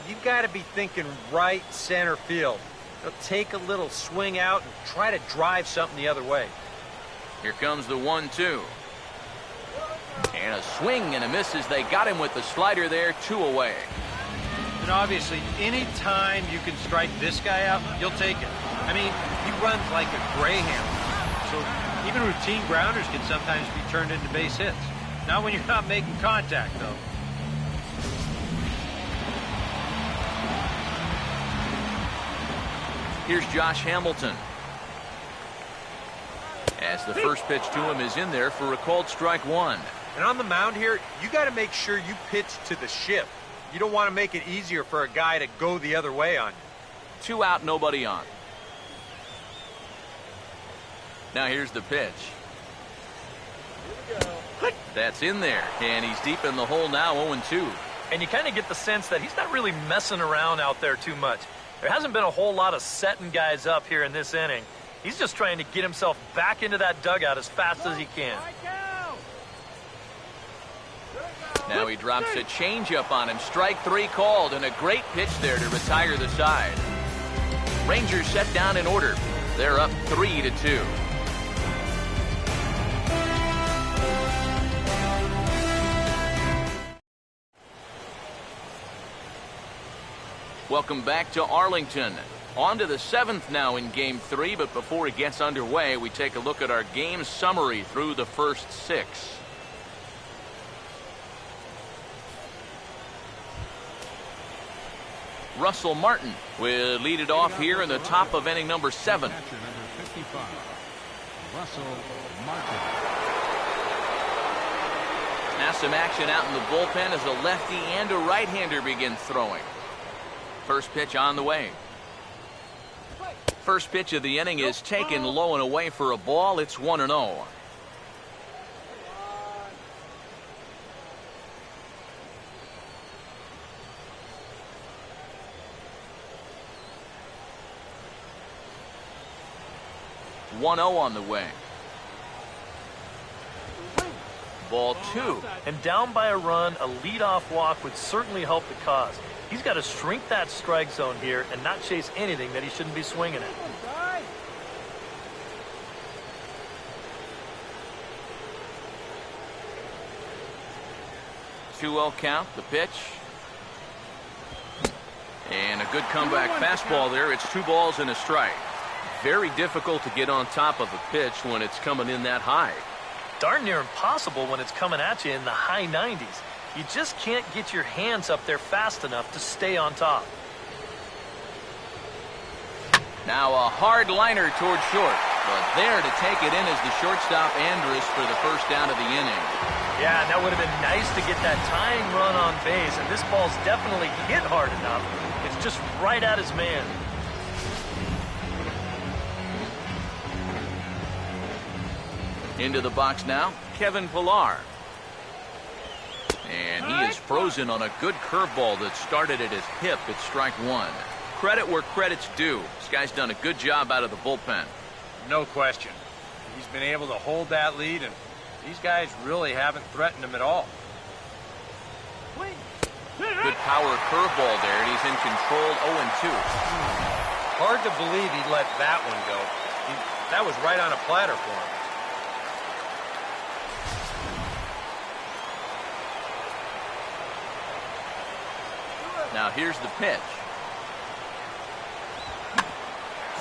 you've got to be thinking right center field. They'll take a little swing out and try to drive something the other way. Here comes the 1-2. And a swing and a miss as they got him with the slider there, 2 away. And obviously, any time you can strike this guy out, you'll take it. I mean, he runs like a greyhound. So even routine grounders can sometimes be turned into base hits. Not when you're not making contact, though. Here's Josh Hamilton. As the first pitch to him is in there for a called strike 1. And on the mound here, you got to make sure you pitch to the shift. You don't want to make it easier for a guy to go the other way on you. 2 out, nobody on. Now here's the pitch. That's in there, and he's deep in the hole now, 0-2. And you kind of get the sense that he's not really messing around out there too much. There hasn't been a whole lot of setting guys up here in this inning. He's just trying to get himself back into that dugout as fast as he can. Now he drops a changeup on him. Strike 3 called, and a great pitch there to retire the side. Rangers set down in order. They're up 3-2. Welcome back to Arlington. On to the 7th now in Game 3, but before it gets underway, we take a look at our game summary through the first 6. Russell Martin will lead it off here in the top of inning number 7. Catcher number 55, Russell Martin. Now some action out in the bullpen as a lefty and a right-hander begin throwing. First pitch on the way. First pitch of the inning is taken low and away for a ball. It's 1-0. On the way. Ball 2. And down by a run, a leadoff walk would certainly help the cause. He's got to shrink that strike zone here and not chase anything that he shouldn't be swinging at. 2-0 count, the pitch. And a good comeback fastball there. It's 2 balls and a strike. Very difficult to get on top of a pitch when it's coming in that high. Darn near impossible when it's coming at you in the high 90s. You just can't get your hands up there fast enough to stay on top. Now a hard liner toward short. But there to take it in is the shortstop Andrus for the first down of the inning. Yeah, and that would have been nice to get that tying run on base. And this ball's definitely hit hard enough. It's just right at his man. Into the box now, Kevin Pillar. And he is frozen on a good curveball that started at his hip at strike 1. Credit where credit's due. This guy's done a good job out of the bullpen. No question. He's been able to hold that lead, and These guys really haven't threatened him at all. Good power curveball there, and he's in control 0-2. Hard to believe he let that one go. That was right on a platter for him. Now here's the pitch.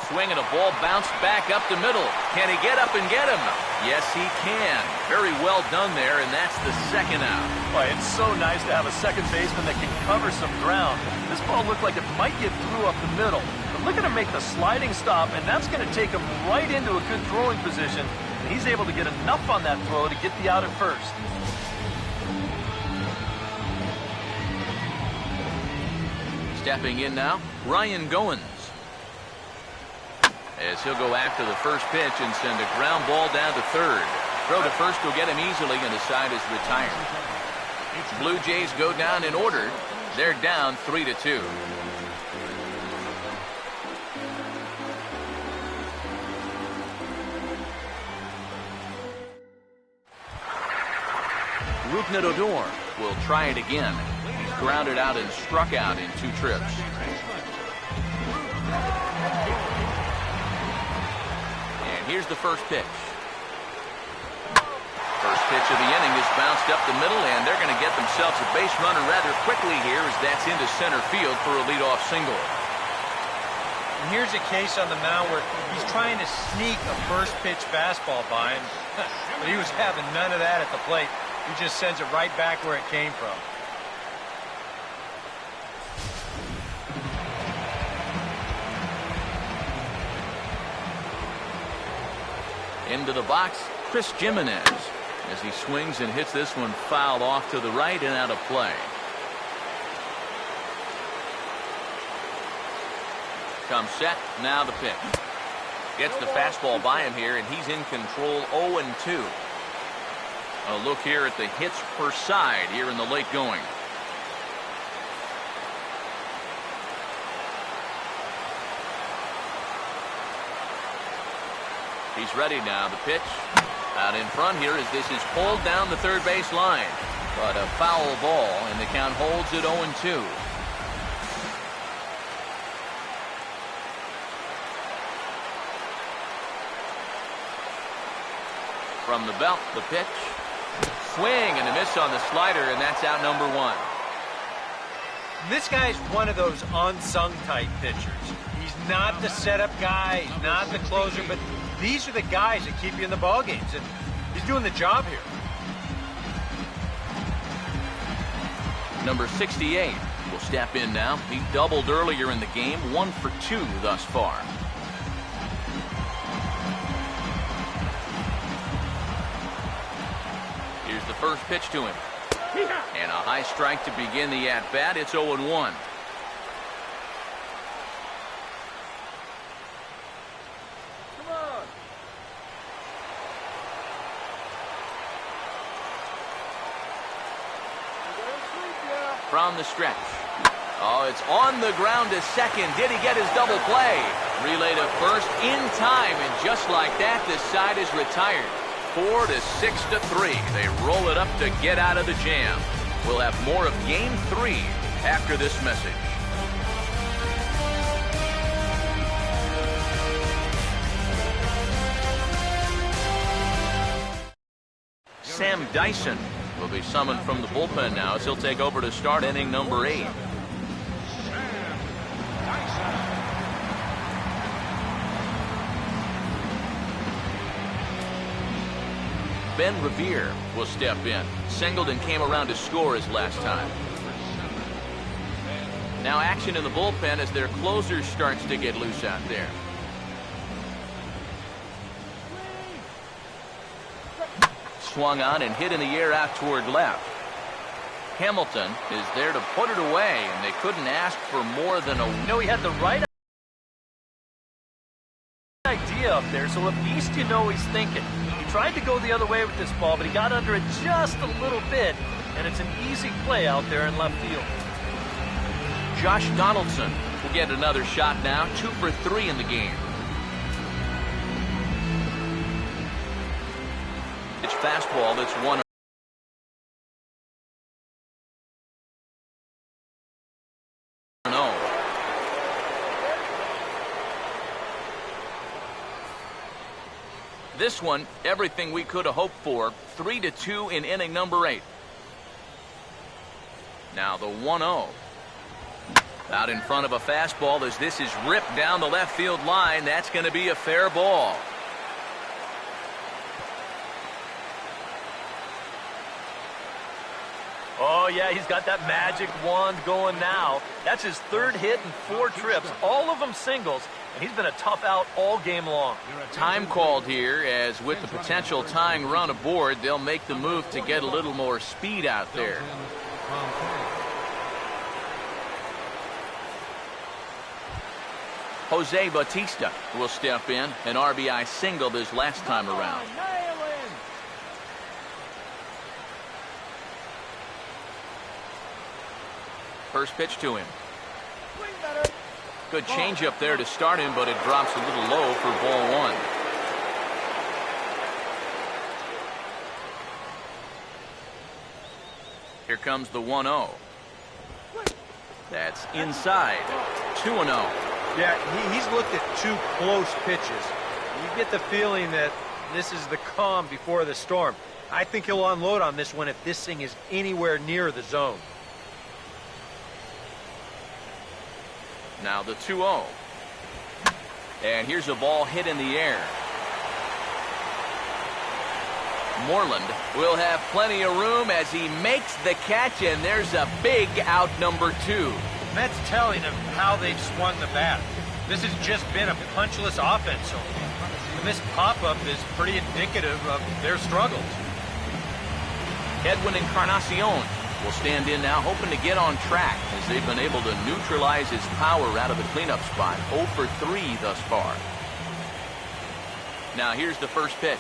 Swinging a ball bounced back up the middle. Can he get up and get him? Yes, he can. Very well done there, and that's the second out. Boy, it's so nice to have a second baseman that can cover some ground. This ball looked like it might get through up the middle. But look at him make the sliding stop, and that's going to take him right into a good throwing position. And he's able to get enough on that throw to get the out at first. Stepping in now, Ryan Goins. As he'll go after the first pitch and send a ground ball down to third. Throw to first will get him easily, and the side is retired. Blue Jays go down in order. They're down 3-2. Rougned Odor will try it again. He's grounded out and struck out in 2 trips. Here's the first pitch. First pitch of the inning is bounced up the middle, and they're going to get themselves a base runner rather quickly here as that's into center field for a leadoff single. And here's a case on the mound where he's trying to sneak a first pitch fastball by him, but he was having none of that at the plate. He just sends it right back where it came from. Into the box, Chris Jimenez, as he swings and hits this one foul off to the right and out of play. Comes set, now the pitch. Gets the fastball by him here, and he's in control 0-2. A look here at the hits per side here in the late going. He's ready now. The pitch out in front here as this is pulled down the third base line. But a foul ball, and the count holds at 0-2. From the belt, the pitch. Swing and a miss on the slider, and that's out number 1. This guy's one of those unsung type pitchers. He's not the setup guy, he's not the closer, but these are the guys that keep you in the ball games, and he's doing the job here. Number 68 will step in now. He doubled earlier in the game, 1 for 2 thus far. Here's the first pitch to him. And a high strike to begin the at-bat. It's 0-1. From the stretch. Oh, it's on the ground to second. Did he get his double play? Relay to first in time, and just like that, this side is retired. 4-6-3. They roll it up to get out of the jam. We'll have more of Game 3 after this message. Sam Dyson will be summoned from the bullpen now as he'll take over to start inning number 8. Ben Revere will step in. Singleton came around to score his last time. Now action in the bullpen as their closer starts to get loose out there. Swung on and hit in the air out toward left. Hamilton is there to put it away, and they couldn't ask for more than a... You know, he had the right idea up there, so at least you know he's thinking. He tried to go the other way with this ball, but he got under it just a little bit, and it's an easy play out there in left field. Josh Donaldson will get another shot now, 2 for 3 in the game. It's fastball that's 1-0. This one, everything we could have hoped for. 3-2 in inning number 8. Now the 1-0. Out in front of a fastball as this is ripped down the left field line. That's going to be a fair ball. Oh, yeah, he's got that magic wand going now. That's his 3rd hit in 4 trips, all of them singles, and he's been a tough out all game long. Time called here, as with the potential tying run aboard, they'll make the move to get a little more speed out there. Jose Bautista will step in, an RBI single this last time around. First pitch to him. Good changeup there to start him, but it drops a little low for ball 1. Here comes the 1-0. That's inside. 2-0. Yeah, he's looked at 2 close pitches. You get the feeling that this is the calm before the storm. I think he'll unload on this one if this thing is anywhere near the zone. Now the 2-0. And here's a ball hit in the air. Moreland will have plenty of room as he makes the catch, and there's a big out number 2. That's telling of how they've swung the bat. This has just been a punchless offense so far. And this pop-up is pretty indicative of their struggles. Edwin Encarnacion will stand in now, hoping to get on track as they've been able to neutralize his power out of the cleanup spot. 0 for 3 thus far. Now here's the first pitch.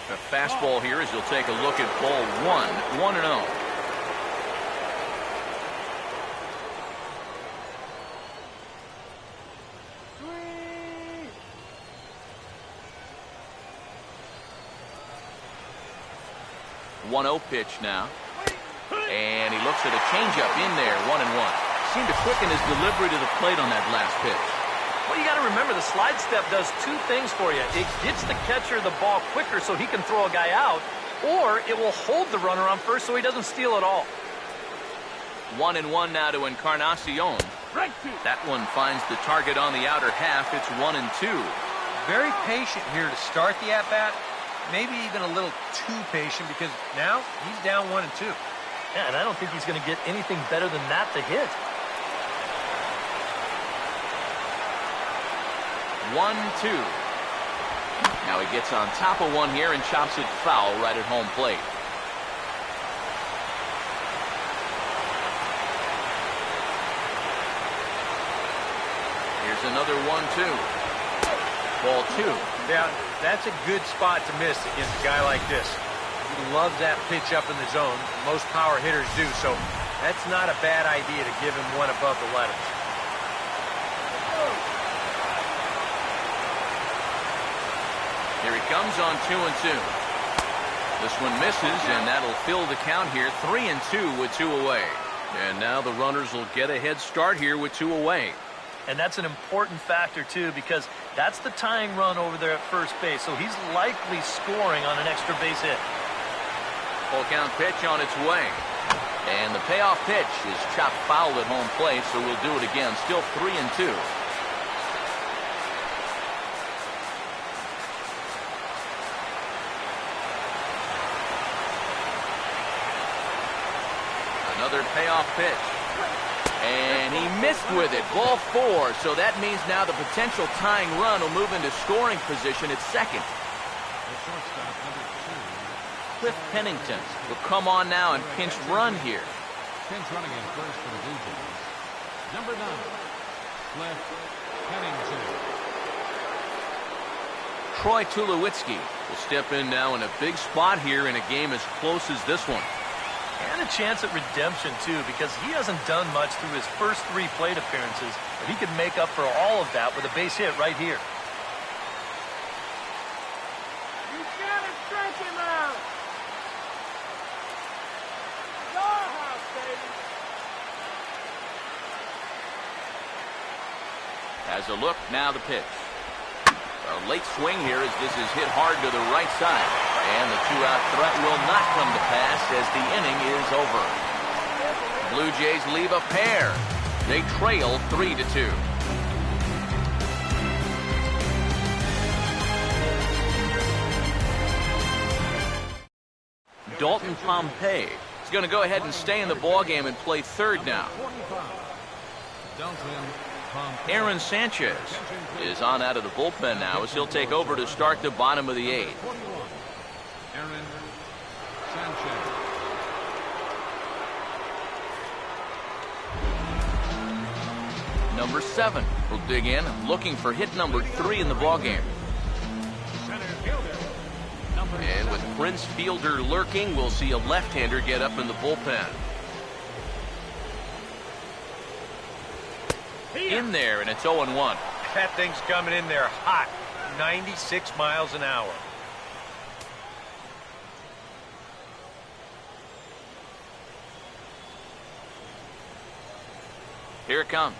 The fastball here as he'll take a look at ball 1. 1-0. Pitch now. And he looks at a changeup in there, 1-1. Seemed to quicken his delivery to the plate on that last pitch. Well, you got to remember the slide step does 2 things for you. It gets the catcher the ball quicker so he can throw a guy out, or it will hold the runner on first so he doesn't steal it all. 1-1 now to Encarnacion. That one finds the target on the outer half. It's 1-2. Very patient here to start the at-bat. Maybe even a little too patient because now he's down 1-2. Yeah, and I don't think he's going to get anything better than that to hit. 1-2. Now he gets on top of one here and chops it foul right at home plate. Here's another 1-2. Ball 2. Yeah, that's a good spot to miss against a guy like this. He loves that pitch up in the zone. Most power hitters do, so that's not a bad idea to give him one above the letters. Here he comes on 2-2. This one misses, and that'll fill the count here. 3-2 with 2 away. And now the runners will get a head start here with 2 away. And that's an important factor, too, because that's the tying run over there at first base. So he's likely scoring on an extra base hit. Full count pitch on its way. And the payoff pitch is chopped foul at home plate, so we'll do it again. Still 3-2. Another payoff pitch. And he missed with it. Ball 4. So that means now the potential tying run will move into scoring position at second. Cliff Pennington will come on now and pinch run here. Pinch running in first for the Blue Jays. Number 9, Cliff Pennington. Troy Tulowitzki will step in now in a big spot here in a game as close as this one. And a chance at redemption, too, because he hasn't done much through his first 3 plate appearances. But he could make up for all of that with a base hit right here. You gotta stretch him out. Dollhouse, baby. As a look, now the pitch. A late swing here as this is hit hard to the right side. And the two-out threat will not come to pass as the inning is over. Blue Jays leave a pair. They trail 3-2. Dalton Pompey is going to go ahead and stay in the ballgame and play third now. Aaron Sanchez is on out of the bullpen now as he'll take over to start the bottom of the eighth. Aaron Sanchez. Number 7 will dig in, looking for hit number 3 in the ballgame. And with Prince Fielder lurking, we'll see a left-hander get up in the bullpen. In there, and it's 0-1. That thing's coming in there hot. 96 miles an hour. Here it comes.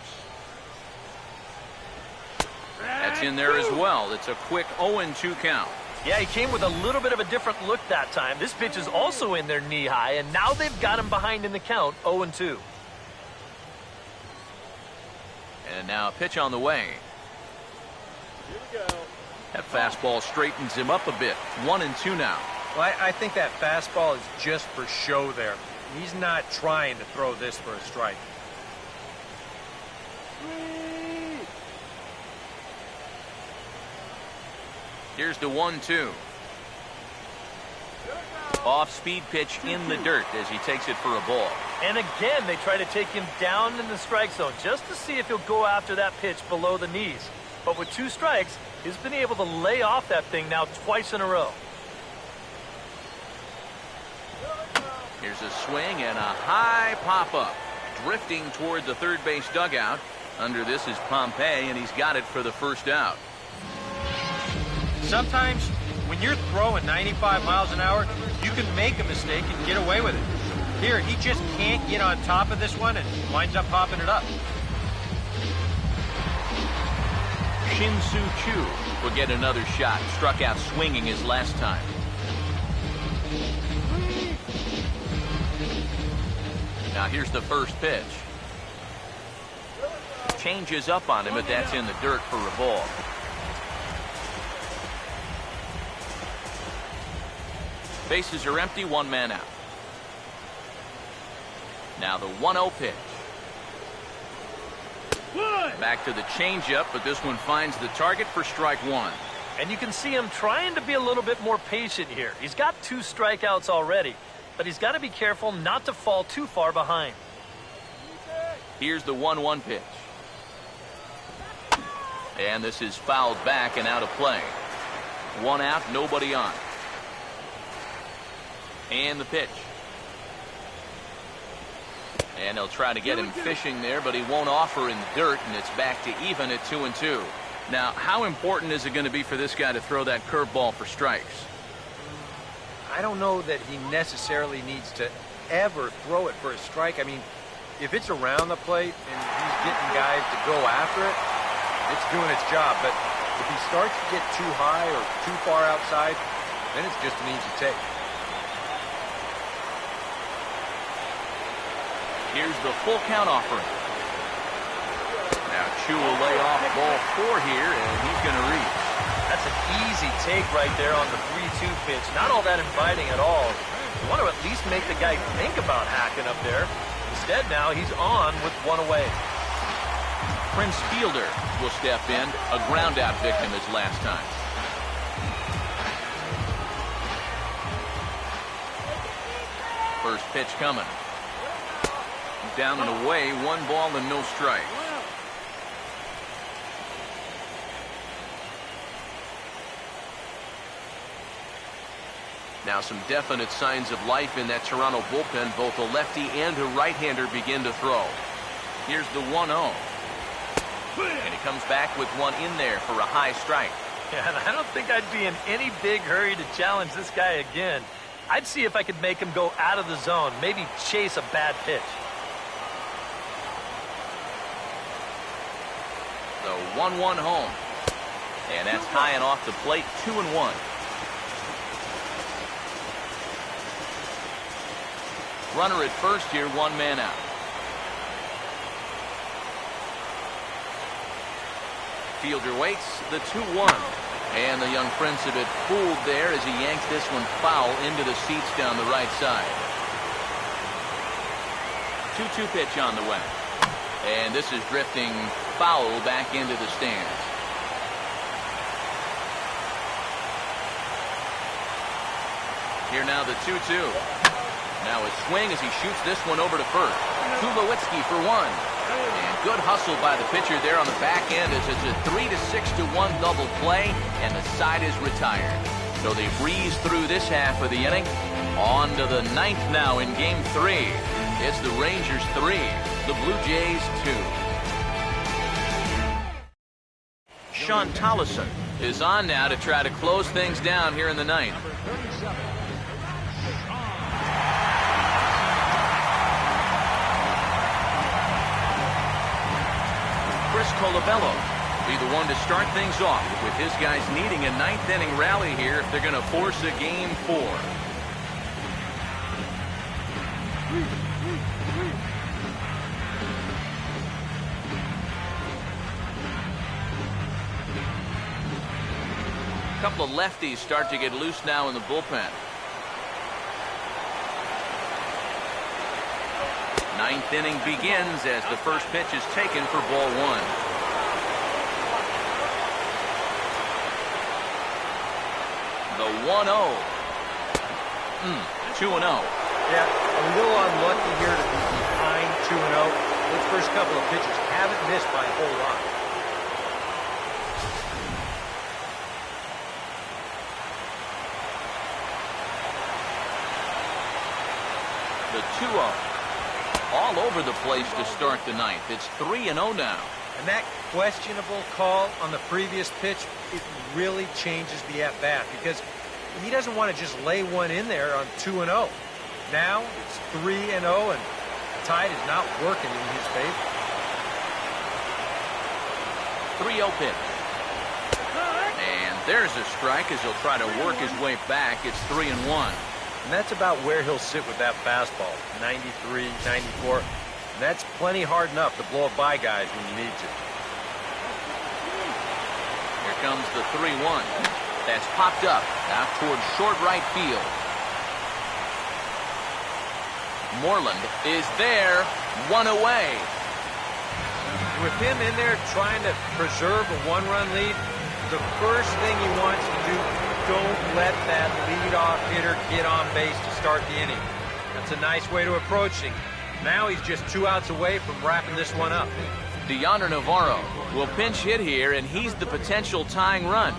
That's in there as well. It's a quick 0-2 count. Yeah, he came with a little bit of a different look that time. This pitch is also in there knee-high, and now they've got him behind in the count, 0-2. And now a pitch on the way. Here we go. That fastball straightens him up a bit. 1-2 now. Well, I think that fastball is just for show there. He's not trying to throw this for a strike. Here's the 1-2. Off-speed pitch in the dirt as he takes it for a ball. And again, they try to take him down in the strike zone just to see if he'll go after that pitch below the knees. But with 2 strikes, he's been able to lay off that thing now twice in a row. Here's a swing and a high pop-up. Drifting toward the third base dugout. Under this is Pompey, and he's got it for the first out. Sometimes, when you're throwing 95 miles an hour, you can make a mistake and get away with it. Here, he just can't get on top of this one and winds up popping it up. Shin-Soo Choo will get another shot. Struck out swinging his last time. Now here's the first pitch. Changes up on him, but that's in the dirt for a ball. Bases are empty, 1 man out. Now the 1-0 pitch. Back to the changeup, but this one finds the target for strike 1. And you can see him trying to be a little bit more patient here. He's got 2 strikeouts already, but he's got to be careful not to fall too far behind. Here's the 1-1 pitch. And this is fouled back and out of play. 1 out, nobody on. And the pitch. And they'll try to get him fishing there, but he won't offer in the dirt, and it's back to even at 2-2. Now, how important is it going to be for this guy to throw that curveball for strikes? I don't know that he necessarily needs to ever throw it for a strike. I mean, if it's around the plate and he's getting guys to go after it, it's doing its job. But if he starts to get too high or too far outside, then it's just an easy take. Here's the full count offering. Now Choo will lay off ball 4 here, and he's going to reach. That's an easy take right there on the 3-2 pitch. Not all that inviting at all. You want to at least make the guy think about hacking up there. Instead now he's on with 1 away. Prince Fielder will step in, a ground out victim his last time. First pitch coming. Down and away, 1 ball and no strike. Now some definite signs of life in that Toronto bullpen. Both a lefty and a right-hander begin to throw. Here's the 1-0. And he comes back with 1 in there for a high strike. Yeah, and I don't think I'd be in any big hurry to challenge this guy again. I'd see if I could make him go out of the zone, maybe chase a bad pitch. The 1-1 home. And that's high and off the plate, 2-1. Runner at first here, one man out. Fielder waits, the 2-1. And the young Prince a bit fooled there as he yanks this one foul into the seats down the right side. 2-2 pitch on the way. And this is drifting foul back into the stands. Here now the 2-2. Now a swing as he shoots this one over to first. Tulowitzki for one. And good hustle by the pitcher there on the back end as it's a 3-6-1 double play, and the side is retired. So they breeze through this half of the inning. On to the ninth now in Game 3. It's the Rangers 3, the Blue Jays 2. Sean Tollison is on now to try to close things down here in the ninth. Chris Colabello be the one to start things off, with his guys needing a ninth inning rally here if they're going to force a Game 4. A couple of lefties start to get loose now in the bullpen. Ninth inning begins as the first pitch is taken for ball one. The 1-0. 2-0. Yeah, a little unlucky here to be behind 2-0. Those first couple of pitches haven't missed by a whole lot. The 2-0. All over the place to start the ninth. It's 3-0 now. And that questionable call on the previous pitch, it really changes the at-bat because he doesn't want to just lay one in there on 2-0. Now it's 3-0 and the tide is not working in his favor. 3-0 pitch. And there's a strike as he'll try to work his way back. It's 3-1. And that's about where he'll sit with that fastball, 93, 94. And that's plenty hard enough to blow it by guys when you need to. Here comes the 3-1. That's popped up out towards short right field. Moreland is there, one away. With him in there trying to preserve a one-run lead, the first thing he wants to do, don't let that leadoff hitter get on base to start the inning. That's a nice way to approach it. Now he's just 2 outs away from wrapping this one up. Deonder Navarro will pinch hit here, and he's the potential tying run.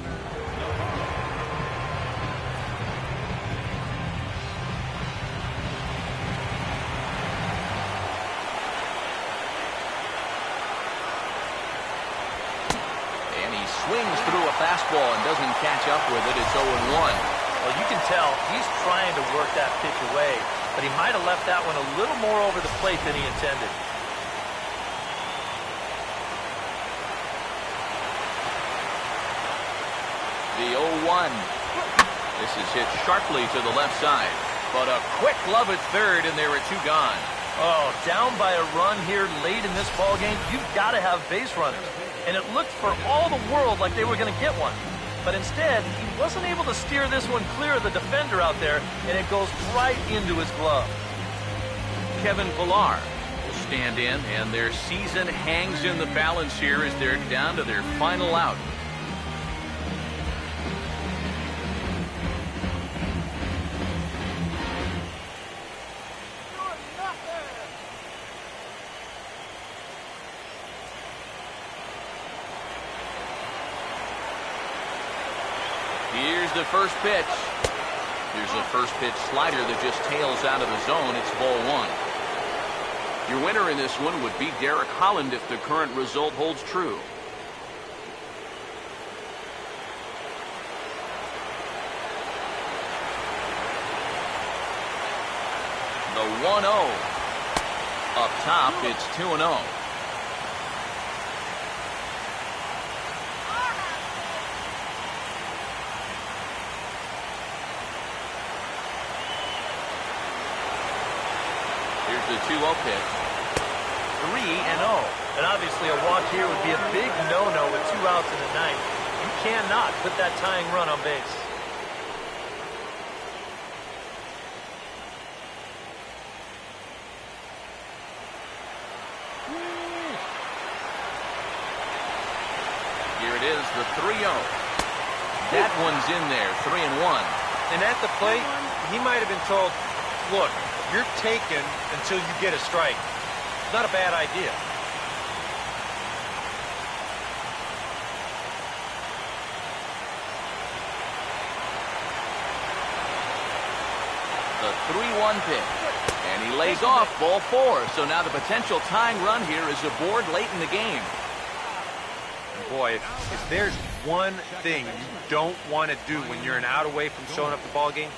Swings through a fastball and doesn't catch up with it. It's 0-1. Well, you can tell he's trying to work that pitch away, but he might have left that one a little more over the plate than he intended. The 0-1. This is hit sharply to the left side, but a quick glove at third, and there are two gone. Oh, down by a run here late in this ballgame, you've got to have base runners. And it looked for all the world like they were going to get one. But instead, he wasn't able to steer this one clear of the defender out there, and it goes right into his glove. Kevin Villar will stand in, and their season hangs in the balance here as they're down to their final out. Here's the first pitch. Here's a first pitch slider that just tails out of the zone. It's ball one. Your winner in this one would be Derek Holland if the current result holds true. The 1-0. Up top, it's 2-0. Here's the 2-0 pitch. 3-0. And obviously a walk here would be a big no-no with 2 outs in the ninth. You cannot put that tying run on base. Here it is, the 3-0. That one's in there, 3-1. And at the plate, he might have been told, look, you're taken until you get a strike. It's not a bad idea. The 3-1 pitch. And he lays off, ball 4. So now the potential tying run here is aboard late in the game. Boy, if there's one thing you don't want to do when you're an out away from showing up the ball game,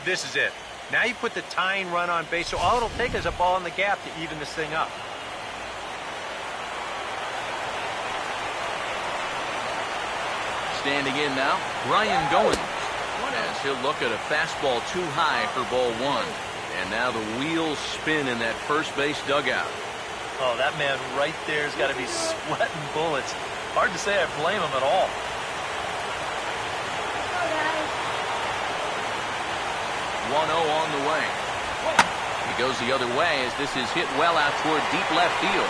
this is it. Now you put the tying run on base, so all it'll take is a ball in the gap to even this thing up. Standing in now, Brian Goins, as he'll look at a fastball too high for ball 1. And now the wheels spin in that first base dugout. Oh, that man right there's got to be sweating bullets. Hard to say I blame him at all. 1-0 on the way. He goes the other way as this is hit well out toward deep left field.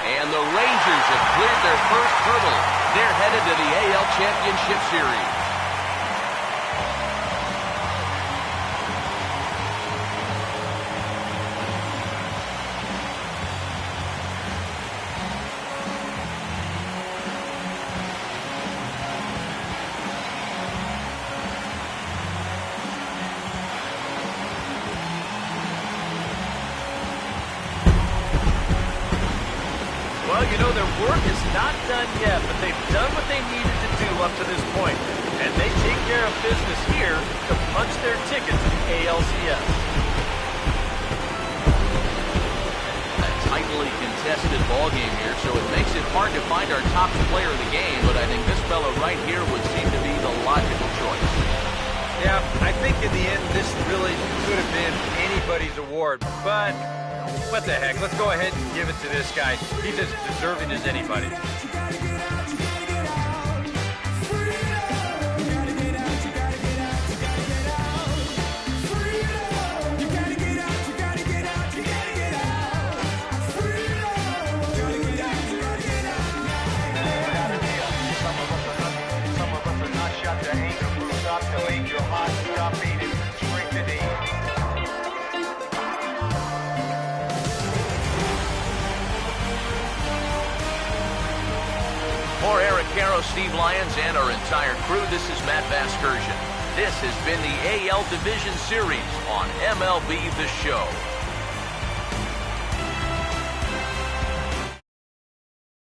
And the Rangers have cleared their first hurdle. They're headed to the AL Championship Series. Well, you know, their work is not done yet, but they've done what they needed to do up to this point. And they take care of business here to punch their ticket to the ALCS. A tightly contested ball game here, so it makes it hard to find our top player of the game, but I think this fellow right here would seem to be the logical choice. Yeah, I think in the end this really could have been anybody's award, but what the heck, let's go ahead and give it to this guy. He's as deserving as anybody. For Eric Caro, Steve Lyons, and our entire crew, this is Matt Vasgersian. This has been the AL Division Series on MLB The Show.